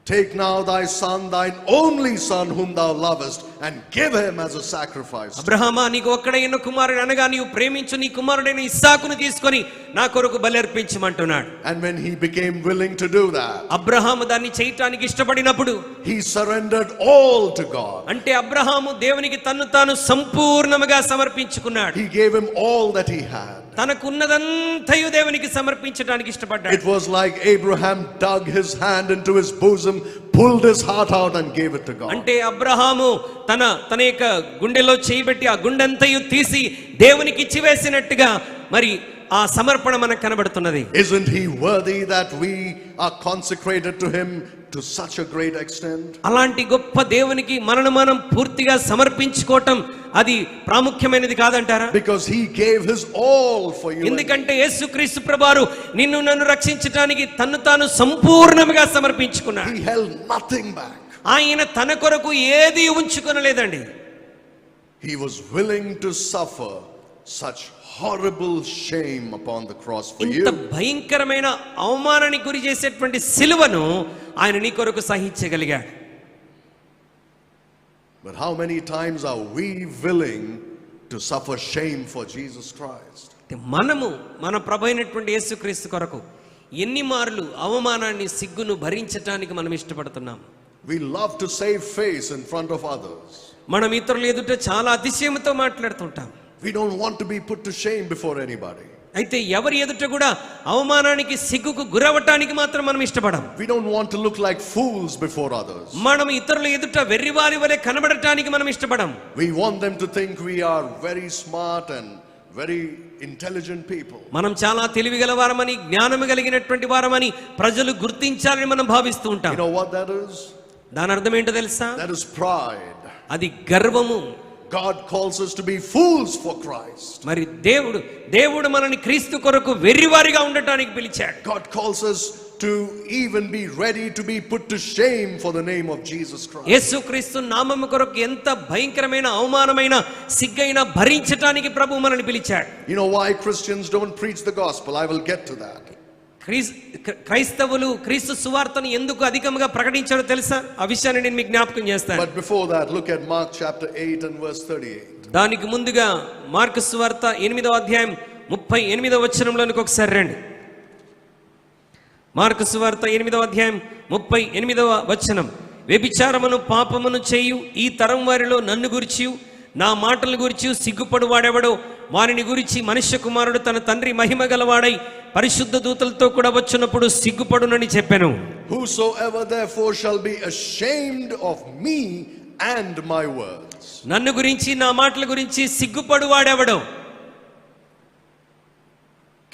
take now thy son, thine only son whom thou lovest, and give him as a sacrifice. అబ్రహామా నీకు ఒక్కడైన కుమారుడు అనగా నీవు ప్రేమించు నీ కుమారుడైన ఇస్సాకును తీసుకొని నా కొరకు బలి అర్పించమంటున్నాడు. And when he became willing to do that, Abraham దాన్ని చేయటానికి ఇష్టపడినప్పుడు he surrendered all to God. అంటే అబ్రహాము దేవునికి తన్ను తాను సంపూర్ణముగా సమర్పించుకున్నాడు. He gave him all that he had. తనకున్నదంతయు దేవునికి సమర్పించడానికి ఇష్టపడ్డాడు. It was like Abraham dug his hand into his bosom, pulled his heart out and gave it to God. అంటే అబ్రహాము తన యొక్క గుండెలో చేయబెట్టి ఆ గుండెంతయు తీసి దేవునికి ఇచ్చివేసినట్టుగా మరి ఆ సమర్పణ మనకు కనబడుతున్నది. Isn't he worthy that we are consecrated to him to such a great extent? అలాంటి గొప్ప దేవునికి మనను మనం పూర్తిగా సమర్పించుకోవటం అది ప్రాముఖ్యమైనది కాదంటారా? Because he gave his all for you. ఎందుకంటే యేసుక్రీస్తు ప్రభువారు నిన్ను నన్ను రక్షించడానికి తన్ను తాను సంపూర్ణంగా సమర్పించుకున్నాడు. He held nothing back. ఆయన తన కొరకు ఏది ఉంచుకొనలేదండి. He was willing to suffer such horrible shame upon the cross for ఇంత you. భయంకరమైన అవమానానికి గురి చేసేటువంటి సిలువను ఆయన నీ కొరకు సహించగలిగాడు. But how many times are we willing to suffer shame for Jesus Christ? మనము మన ప్రభు అయినటువంటి యేసుక్రీస్తు కొరకు ఎన్ని మార్లు అవమానాన్ని సిగ్గును భరించటానికి మనం ఇష్టపడుతున్నాం. We love to save face in front of others. మనం ఇతరుల ఎదుట చాలా అతిశయంతో మాట్లాడుతుంటాం. We don't want to be put to shame before anybody. అయితే ఎవరి ఎదుట కూడా అవమానానికి సిగ్గుకు గురవటానికి మాత్రం మనం ఇష్టపడం. We don't want to look like fools before others. మనం ఇతరుల ఎదుట వెర్రివారి వలె కనబడటానికి మనం ఇష్టపడం. We want them to think we are very smart and very intelligent people. మనం చాలా తెలివిగల వారమని జ్ఞానము కలిగినటువంటి వారమని ప్రజలు గుర్తించాలని మనం భావిస్తూ ఉంటాం. You know what that is? దాని అర్థం ఏంటో తెలుసా? That is pride. అది గర్వము. God calls us to be fools for Christ. మరి దేవుడు మనల్ని క్రీస్తు కొరకు వెర్రివారిగా ఉండటానికి పిలిచాడు. God calls us to even be ready to be put to shame for the name of Jesus Christ. యేసుక్రీస్తు నామము కొరకు ఎంత భయంకరమైన అవమానమైన సిగ్గైన భరించటానికి ప్రభువు మనల్ని పిలిచాడు. You know why Christians don't preach the gospel? I will get to that. క్రైస్తవులు క్రీస్తు సువార్తను ఎందుకు అధికంగా ప్రకటించారో తెలుసా? ఆ విషయాన్ని నేను మీకు జ్ఞాపకం చేస్తాను. But before that, look at Mark chapter 8 and verse 38. దానికి ముందుగా మార్కు సువార్త 8వ అధ్యాయం 38వ వచనంలోనికి ఒకసారి రండి. మార్కు సువార్త 8వ అధ్యాయం 38వ వచనం. వ్యభిచారమును పాపమును చేయు ఈ తరం వారిలో నన్ను గురించి నా మాటల గురించి సిగ్గుపడు వాడెవడో వారిని గురించి మనుష్య కుమారుడు తన తండ్రి మహిమ గలవాడై పరిశుద్ధ దూతలతో కూడా వచ్చినప్పుడు సిగ్గుపడునని చెప్పాను. Whosoever therefore shall be ashamed of me and my words. నన్ను గురించి నా మాటల గురించి సిగ్గుపడు వాడెవడో.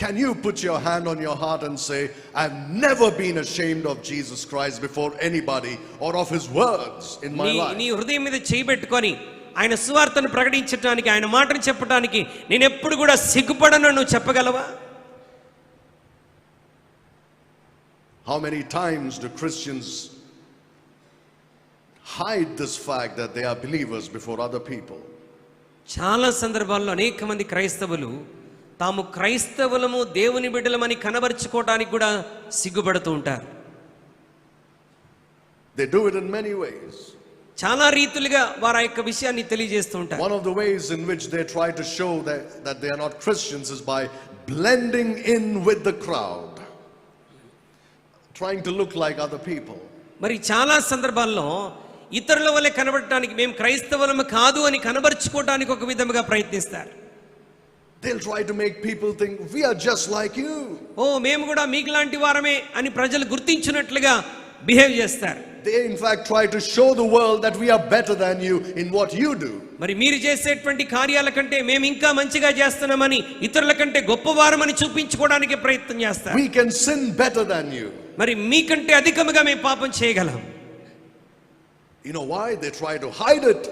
Can you put your hand on your heart and say, I've never been ashamed of Jesus Christ before anybody or of his words in my life? నీ హృదయం మీద చేయబెట్టుకొని ఆయన సువార్తను ప్రకటించడానికి ఆయన మాటను చెప్పడానికి నేను ఎప్పుడు కూడా సిగ్గుపడను నువ్వు చెప్పగలవా? How many times do Christians hide this fact that they are believers before other people? చాలా సందర్భాల్లో అనేక మంది క్రైస్తవులు తాము క్రైస్తవులము దేవుని బిడ్డలమని కనబరుచుకోవడానికి కూడా సిగ్గుపడుతూ ఉంటారు. They do it in many ways. చాలా రీతులుగా వారు ఆ యొక్క విషయాన్ని తెలియజేస్తూ ఉంటారు. One of the ways in which they try to show that they are not Christians is by blending in with the crowd, trying to look like other people. మరి చాలా సందర్భాల్లో ఇతరుల వలె కనబడటానికి మేము క్రైస్తవులము కాదు అని కనబరుచుకోవడానికి ఒక విధముగా ప్రయత్నిస్తారు. They'll try to make people think we are just like you. మేము కూడా మీకు లాంటి వారమే అని ప్రజలు గుర్తించినట్లుగా బిహేవ్ చేస్తారు. They in fact try to show the world that we are better than you in what you do. మరి మీరు చేసేటువంటి కార్యాల కంటే మేము ఇంకా మంచిగా చేస్తున్నామని ఇతరుల కంటే గొప్పవారమని చూపించుకోవడానికి ప్రయత్నం చేస్తారు. We can sin better than you. మరి మీకంటే అధికముగా మేము పాపం చేయగలం. You know why? They try to hide it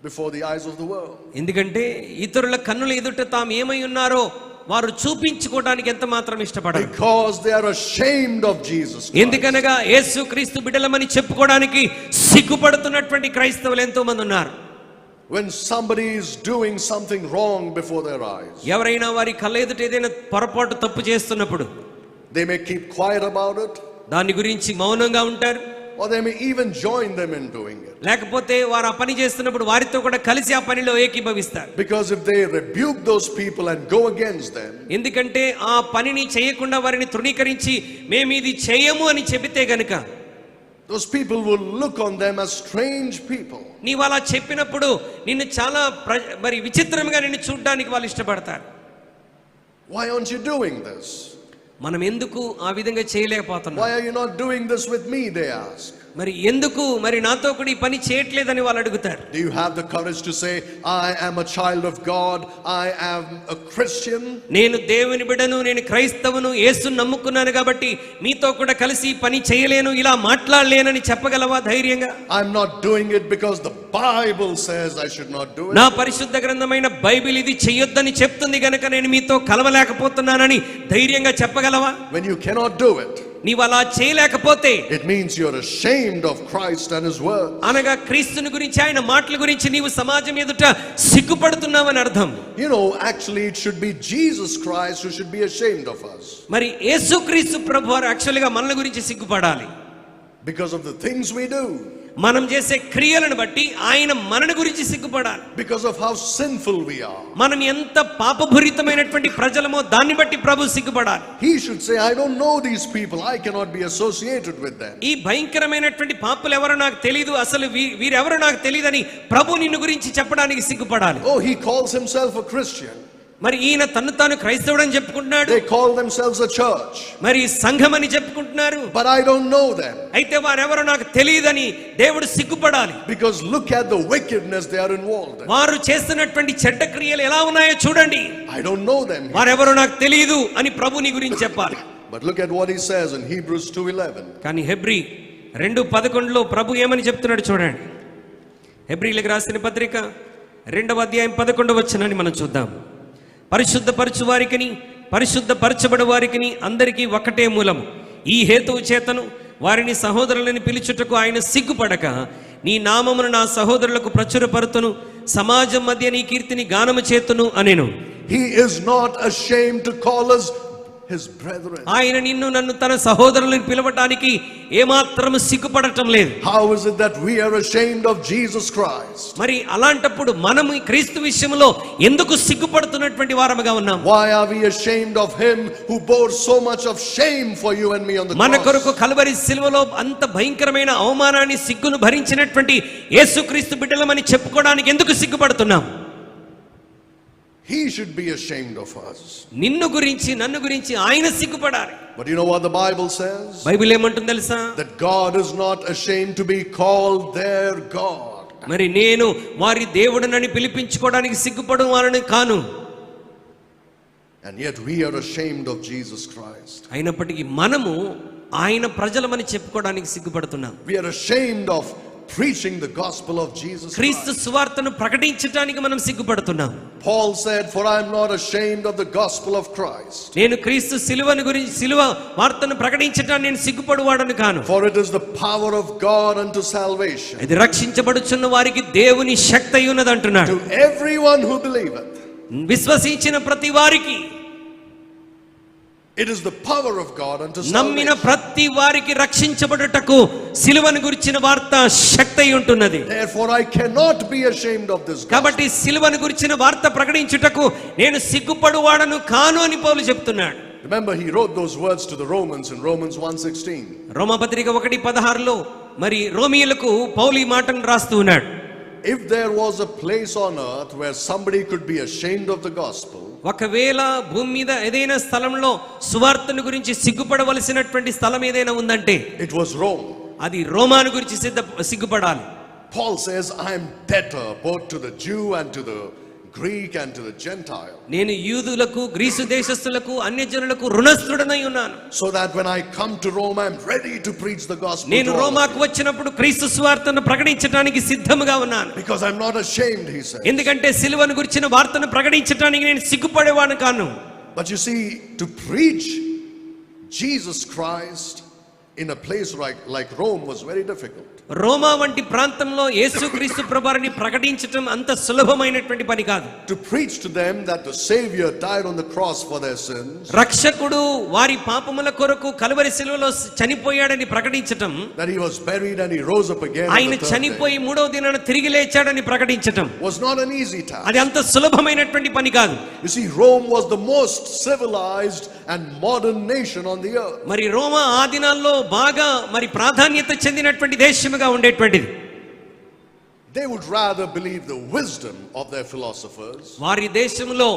before the eyes of the world. ఎందుకంటే ఇతరుల కన్నుల ఎదుట తాము ఏమై ఉన్నారో వారు చూపించుకోవడానికి ఎంత మాత్రం ఇష్టపడరు. Because they are ashamed of Jesus Christ. ఎందుకనగా యేసుక్రీస్తు బిడ్డలమని చెప్పుకోవడానికి సిగ్గుపడుతున్నటువంటి క్రైస్తవులు ఎంతో మంది ఉన్నారు. When somebody is doing something wrong before their eyes, ఎవరైనా వారి కళ్ళ ఎదుట ఏదైనా పొరపాటు తప్పు చేస్తున్నప్పుడు they may keep quiet about it, దాని గురించి మౌనంగా ఉంటారు. or they may even join them in doing it. లేకపోతే వారు ఆ పని చేస్తున్నప్పుడు వారితో కూడా కలిసి ఆ పనిలో ఏకీభవిస్తారు. Because if they rebuke those people and go against them, ఎందుకంటే ఆ పనిని చేయకుండా వారిని తృణీకరించి మేము ఇది చేయము అని చెబితే గనుక those people will look on them as strange people. నీవు అలా చెప్పినప్పుడు నిన్ను చాలా మరి విచిత్రంగా నిన్ను చూడడానికి వాళ్ళు ఇష్టపడతారు. Why aren't you doing this? మనం ఎందుకు ఆ విధంగా చేయలేకపోతున్నాం? Why are you not doing this with me, they ask. మరి ఎందుకు మరి నాతో కూడా ఈ పని చేయట్లేదని వాళ్ళు అడుగుతారు. Do you have the courage to say, I am a child of God, I am a Christian? నేను దేవుని బిడ్డను, నేను క్రైస్తవును, యేసుని నమ్ముకున్నాను కాబట్టి మీతో కూడా కలిసి పని చేయలేను, ఇలా మాట్లాడలేనని చెప్పగలవా ధైర్యంగా? I'm not doing it because the Bible says I should not do it. నా పరిశుద్ధ గ్రంథమైన బైబిల్ ఇది చెయ్యొద్దని చెప్తుంది గనుక నేను మీతో కలవలేకపోతున్నానని ధైర్యంగా చెప్పగలవా? When you cannot do it, నీవు అలా చేయలేకపోతే it means you're ashamed of Christ and his word. అనగా క్రీస్తుని గురించి, ఆయన మాటల గురించి నీవు సమాజం ఎదుట సిగ్గుపడుతున్నావని అర్థం. You know, actually it should be Jesus Christ who should be ashamed of us. మరి యేసుక్రీస్తు ప్రభువారు యాక్చువల్గా మనల గురించి సిగ్గుపడాలి. Because of the things we do. మనం చేసే క్రియలను బట్టి ఆయన మనని గురించి సిగ్గుపడాలి. Because of how sinful we are. మనం ఎంత పాపభరితమైనటువంటి ప్రజలమో దాన్ని బట్టి ప్రభు సిగ్గుపడాలి. He should say, I don't know these people, I cannot be associated with them. ఈ భయంకరమైనటువంటి పాపులు ఎవరో నాకు తెలియదు, అసలు వీరెవరో నాకు తెలియదని ప్రభు నిన్ను గురించి చెప్పడానికి సిగ్గుపడాలి. Oh, he calls himself a Christian. మరి ఈయన తన్ను తాను క్రైస్తవుడని చెప్పుకుంటున్నాడు. They call themselves a church. మరి సంఘం అని చెప్పుకుంటున్నారు. But I don't know them. అయితే వారెవరో నాకు తెలియదని దేవుడు సిగ్గుపడాలి. Because look at the wickedness they are involved in. వారు చేస్తున్నటువంటి చెడ్డ క్రియలు ఎలా ఉన్నాయో చూడండి. I don't know them. వారెవరో నాకు తెలియదు అని ప్రభు నీ గురించి చెప్పాలి. But look at what he says in Hebrews 2:11. కానీ హెబ్రీ 2:11లో ప్రభు ఏమని చెప్తున్నాడు చూడండి. హెబ్రీలకు రాసిన పత్రిక 2వ అధ్యాయం 11వ వచనాన్ని మనం చూద్దాం. పరిశుద్ధపరచు వారికిని పరిశుద్ధపరచబడు వారికిని అందరికీ ఒకటే మూలము. ఈ హేతువు చేతను వారిని సహోదరులని పిలుచుటకు ఆయన సిగ్గుపడక, నీ నామమును నా సహోదరులకు ప్రచురపరుతును, సమాజం మధ్య నీ కీర్తిని గానము చేతును అనెను. He is not ashamed to call us his brethren. ఆయన నిన్ను నన్ను తన సహోదరులను పిలవటానికి ఏమాత్రం సిగ్గుపడటం లేదు. How is it that we are ashamed of Jesus Christ? మరి అలాంటప్పుడు మనం ఈ క్రీస్తు విషయంలో ఎందుకు సిగ్గుపడుతున్నటువంటి వారముగా ఉన్నాం? Why are we ashamed of him who bore so much of shame for you and me on the మన cross? కొరకు కల్వరి సిలువలో అంత భయంకరమైన అవమానాన్ని, సిగ్గును భరించినటువంటి యేసుక్రీస్తు బిడ్డలమని చెప్పుకోవడానికి ఎందుకు సిగ్గుపడుతున్నాం? He should be ashamed of us. నిన్ను గురించి, నన్ను గురించి ఆయన సిగ్గుపడాలి. But you know what the Bible says? Bible ఏమంటుంది తెలుసా? That God is not ashamed to be called their God. మరి నేను వారి దేవుడనని పిలిపించుకోవడానికి సిగ్గుపడు వారని కాను. And yet we are ashamed of Jesus Christ. అయినప్పటికీ మనము ఆయన ప్రజలమని చెప్పుకోవడానికి సిగ్గుపడుతున్నాం. We are ashamed of preaching the gospel of Jesus క్రీస్తు Christ. సువార్తను ప్రకటించడానికి మనం సిగ్గుపడుతున్నాం. Paul said, for I am not ashamed of the gospel of Christ. నేను క్రీస్తు సిలువను గురించి, సిలువ వార్తను ప్రకటించడానికి నేను సిగ్గుపడువాడను కాను. For it is the power of God unto salvation. ఇది రక్షించబడుచున్న వారికి దేవుని శక్తి అయి ఉన్నది అంటున్నాడు. To everyone who believeth. విశ్వసించిన ప్రతి వారికి, it is the power of God unto నమ్మిన salvation. ప్రతి వారికి రక్షించబడుటకు సిలువను గురించిన వార్త శక్తి అయి ఉంటున్నది. Therefore I cannot be ashamed of this gospel. కాబట్టి సిలువను గురించిన వార్త ప్రకటించుటకు నేను సిగ్గుపడువాడను కాను అని పౌలు చెప్తున్నాడు. Remember, he wrote those words to the Romans in Romans 1:16. రోమాపత్రిక 1:16లో మరి రోమీయులకు పౌలు ఈ మాటను రాస్తూ ఉన్నాడు. If there was a place on earth where somebody could be ashamed of the gospel, ఒకవేళ భూమి మీద ఏదైనా స్థలంలో సువార్తను గురించి సిగ్గుపడవలసినటువంటి స్థలం ఏదైనా ఉందంటే it was Rome. అది రోమాను గురించి సిగ్గుపడాలి. Paul says, I am debtor both to the Jew and to the Greek and to the Gentile. నేను యూదులకు, గ్రీసు దేశస్థులకు, అన్యజనులకు రుణస్థుడనై ఉన్నాను. So that when I come to Rome, I am ready to preach the gospel. నేను to all of రోమాకు you. వచ్చినప్పుడు క్రీస్తు సువార్తను ప్రకటించడానికి సిద్ధముగా ఉన్నాను. Because I'm not ashamed, he says. ఎందుకంటే సిలువను గురించిన వార్తను ప్రకటించడానికి నేను సిగ్గుపడేవాను కాను. But you see, to preach Jesus Christ in a place like Rome was very difficult. రోమా వంటి ప్రాంతంలో యేసుక్రీస్తు ప్రభువుని ప్రకటించడం అంత సులభమైనటువంటి పని కాదు. To preach to them that the Savior died on the cross for their sins. రక్షకుడు వారి పాపముల కొరకు కల్వరి శిలువలో చనిపోయాడని ప్రకటించటం, That he was buried and he rose up again on ఆయన the third day. చనిపోయి 3వ దినాన తిరిగి లేచాడని ప్రకటించటం Was not an easy task. అది అంత సులభమైనటువంటి పని కాదు. You see, Rome was the most civilized and modern nation on the earth. మరి రోమా ఆ దినాల్లో బాగా మరి ప్రాధాన్యత చెందినటువంటి దేశముగా ఉండేటువంటిది. They would rather believe the wisdom of their philosophers వారి దేశంలో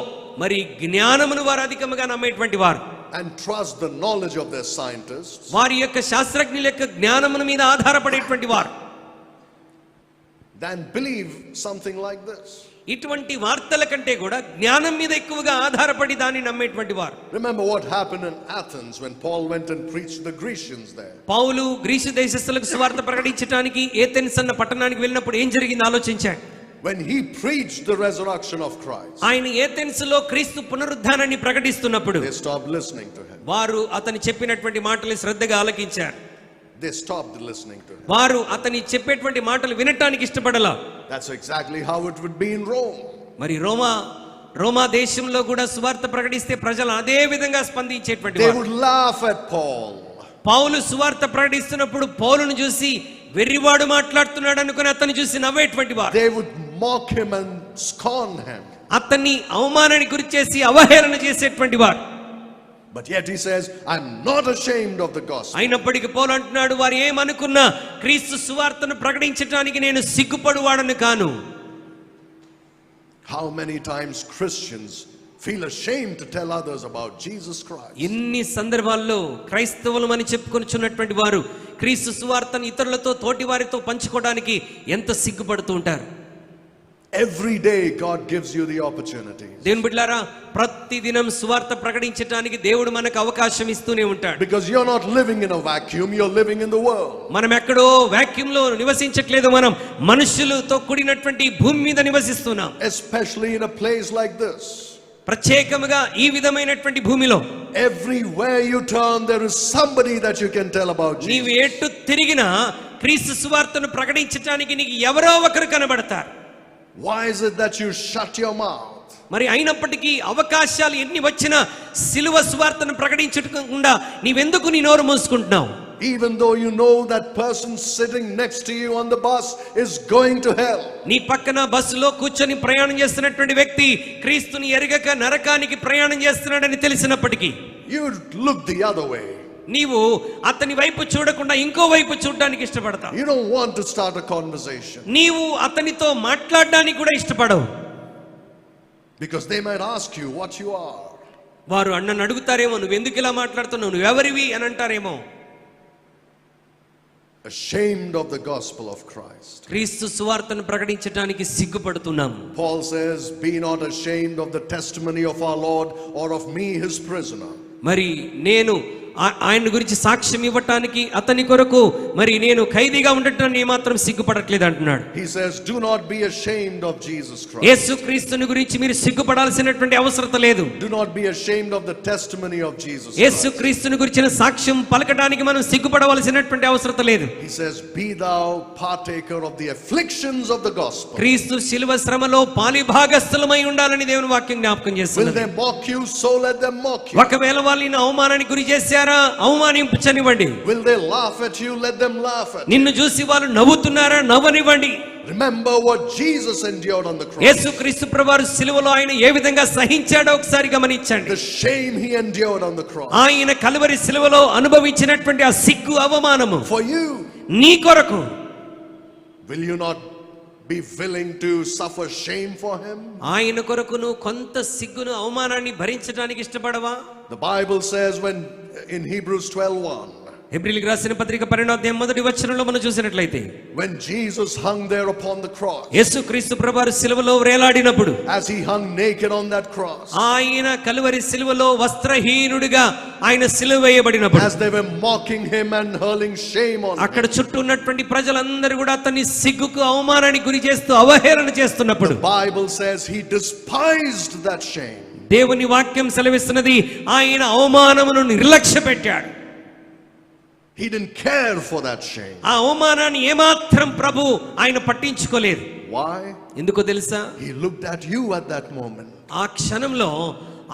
మరి జ్ఞానమును వారు అధికముగా నమ్మేటువంటి వారు, and trust the knowledge of their scientists వారి యొక్క శాస్త్రజ్ఞుల యొక్క జ్ఞానమును మీద ఆధారపడేటువంటి వారు, than believe something like this. ఇటువంటి వార్తల కంటే కూడా జ్ఞానం మీద ఎక్కువగా ఆధారపడి దాన్ని నమ్మేటువంటి వారు. Remember what happened in Athens when Paul went and preached to the Grecians there. Paul Greece దేశస్థులకు సువార్త ప్రకటించడానికి ఏథెన్స్ అన్న పట్టణానికి వెళ్ళినప్పుడు ఏం జరిగింది ఆలోచించాడు. When he preached the resurrection of Christ, ఆయన ఏథెన్స్ లో క్రీస్తు పునరుద్ధానాన్ని ప్రకటిస్తున్నప్పుడు they stopped listening to him. వారు అతను చెప్పినటువంటి మాటలు శ్రద్ధగా ఆలకించారు. They stopped listening to him. వారు అతని చెప్పేటువంటి మాటలు వినటానికి ఇష్టపడలా. That's exactly how it would be in Rome. మరి రోమా దేశంలో కూడా సువార్త ప్రకటిస్తే ప్రజలు అదే విధంగా స్పందించేటువంటి They వారు. would laugh at Paul. పౌలు సువార్త ప్రకటిస్తున్నప్పుడు పౌలును చూసి వెర్రివాడు మాట్లాడుతున్నాడు అనుకుని అతన్ని చూసి నవ్వేటువంటి వారు. They would mock him and scorn him. అతన్ని అవమానానికి గురి చేసి అవహేళన చేసేటువంటి వారు. But yet he says, I'm not ashamed of the gospel. అయినప్పటికీ పౌలు అంటున్నాడు, వారు ఏమనుకున్నా క్రీస్తు సువార్తను ప్రకటించడానికి నేను సిగ్గుపడువాడను కాను. How many times Christians feel ashamed to tell others about Jesus Christ. ఎన్ని సందర్భాల్లో క్రైస్తవులు అని చెప్పుకొనిచున్నటువంటి వారు క్రీస్తు సువార్తను ఇతరులతో తోటి వారితో పంచుకోవడానికి ఎంత సిగ్గుపడుతూ ఉంటారు. Every day God gives you the opportunity. దేవుని బిడ్డలారా, ప్రతి దినం సువార్త ప్రకటించడానికి దేవుడు మనకు అవకాశం ఇస్తూనే ఉంటాడు. Because you're not living in a vacuum, you're living in the world. మనం ఎక్కడో వాక్యూమ్ లో నివసించట్లేదు, మనం మనుషులతో కూడినటువంటి భూమి మీద నివసిస్తున్నాం. Especially in a place like this. ప్రత్యేకముగా ఈ విధమైనటువంటి భూమిలో Everywhere you turn there is somebody that you can tell about Jesus. నీవు ఎటు తిరిగినా క్రీస్తు సువార్తను ప్రకటించడానికి నీకు ఎవరో ఒకరు కనబడతారు. Why is it that you shut your mouth? మరి అయినప్పటికీ అవకాశాలు ఎన్ని వచ్చినా సిలువ సువార్తను ప్రకటించకుండా నీవెందుకు నీ నోరు మూసుకుంటున్నావు? Even though you know that person sitting next to you on the bus is going to hell. నీ పక్కన బస్సులో కూర్చొని ప్రయాణం చేస్తున్నటువంటి వ్యక్తి క్రీస్తుని ఎరగక నరకానికి ప్రయాణం చేస్తున్నాడని తెలిసినప్పటికీ You look the other way. నీవు అతని వైపు చూడకుండా ఇంకో వైపు చూడడానికి ఇష్టపడతావు. You don't want to start a conversation. నీవు అతనితో మాట్లాడడానికి కూడా ఇష్టపడవు. Because they might ask you what you are. వారు అన్నను అడుగుతారేమో, నువ్వు ఎందుకు ఇలా మాట్లాడుతున్నావు, నువ్వెవరివి అని అంటారేమో. Ashamed of the gospel of Christ. క్రీస్తు సువార్తను ప్రకటించడానికి సిగ్గుపడుతున్నాము. Paul says, be not ashamed of the testimony of our Lord or of me his prisoner. మరి నేను ఆయన గురించి సాక్ష్యం ఇవ్వటానికి అతని కొరకు మరి నేను ఖైదీగా ఉండటానికి ఏమాత్రం సిగ్గుపడట్లేదు అంటున్నాడు. He says, do not be ashamed of Jesus Christ. యేసుక్రీస్తుని గురించి మీరు సిగ్గుపడాల్సినటువంటి అవసరం లేదు. Do not be ashamed of the testimony of Jesus Christ. యేసుక్రీస్తుని గురించిన సాక్ష్యం పలకడానికి మనం సిగ్గుపడవలసినటువంటి అవసరం లేదు. He says, be thou partaker of the afflictions of the gospel. క్రీస్తు శిలువ శ్రమలో పాలిభాగస్థులమై ఉండాలని దేవుని వాక్యం జ్ఞాపకం Will చేస్తుంది. they mock you, so let them mock you. ఒకవేళ వాళ్ళని అవమానానికి గురి చేశారా, అవమానించనివ్వండి. Will they laugh at you, let them laugh at you. నిన్ను చూసి వాళ్ళు నవ్వుతున్నారా, నవ్వనివ్వండి. Remember what Jesus endured on the cross. యేసుక్రీస్తు ప్రభువారు సిలువలో ఆయన ఏ విధంగా సహించాడో ఒకసారి గమనించండి. The shame he endured on the cross. ఆయన కలువరి సిలువలో అనుభవించినటువంటి ఆ సిగ్గు అవమానము For you. నీ కొరకు. Will you not be willing to suffer shame for him? ఆయన కొరకును కొంత సిగ్గును అవమానాన్ని భరించడానికి ఇష్టపడవా? The Bible says when in Hebrews 12:1, హెబ్రీయులకు రాసిన పత్రిక 12వ అధ్యాయం మొదటి వచనంలో మనం చూసినట్లయితే, when Jesus hung there upon the cross, యేసుక్రీస్తు ప్రభువారు సిలువలో వేలాడినప్పుడు, as he hung naked on that cross, ఆయన కలువరి సిలువలో వస్త్రహీనుడిగా ఆయన సిలువ వేయబడినప్పుడు, as they were mocking him and hurling shame on అక్కడ him, చుట్టూ ఉన్నటువంటి ప్రజలందరూ కూడా అతన్ని సిగ్గుకు అవమానానికి గురి చేస్తూ అవహేళన చేస్తున్నప్పుడు, the Bible says he despised that shame. దేవుని వాక్యం సెలవిస్తున్నది, ఆయన అవమానమును నిర్లక్ష్య పెట్టాడు. He didn't care for that shame. ఆ అవమానాన్ని ఏమాత్రం ప్రభు ఆయన పట్టించుకోలేదు. Why? ఎందుకో తెలుసా? He looked at you at that moment. ఆ క్షణంలో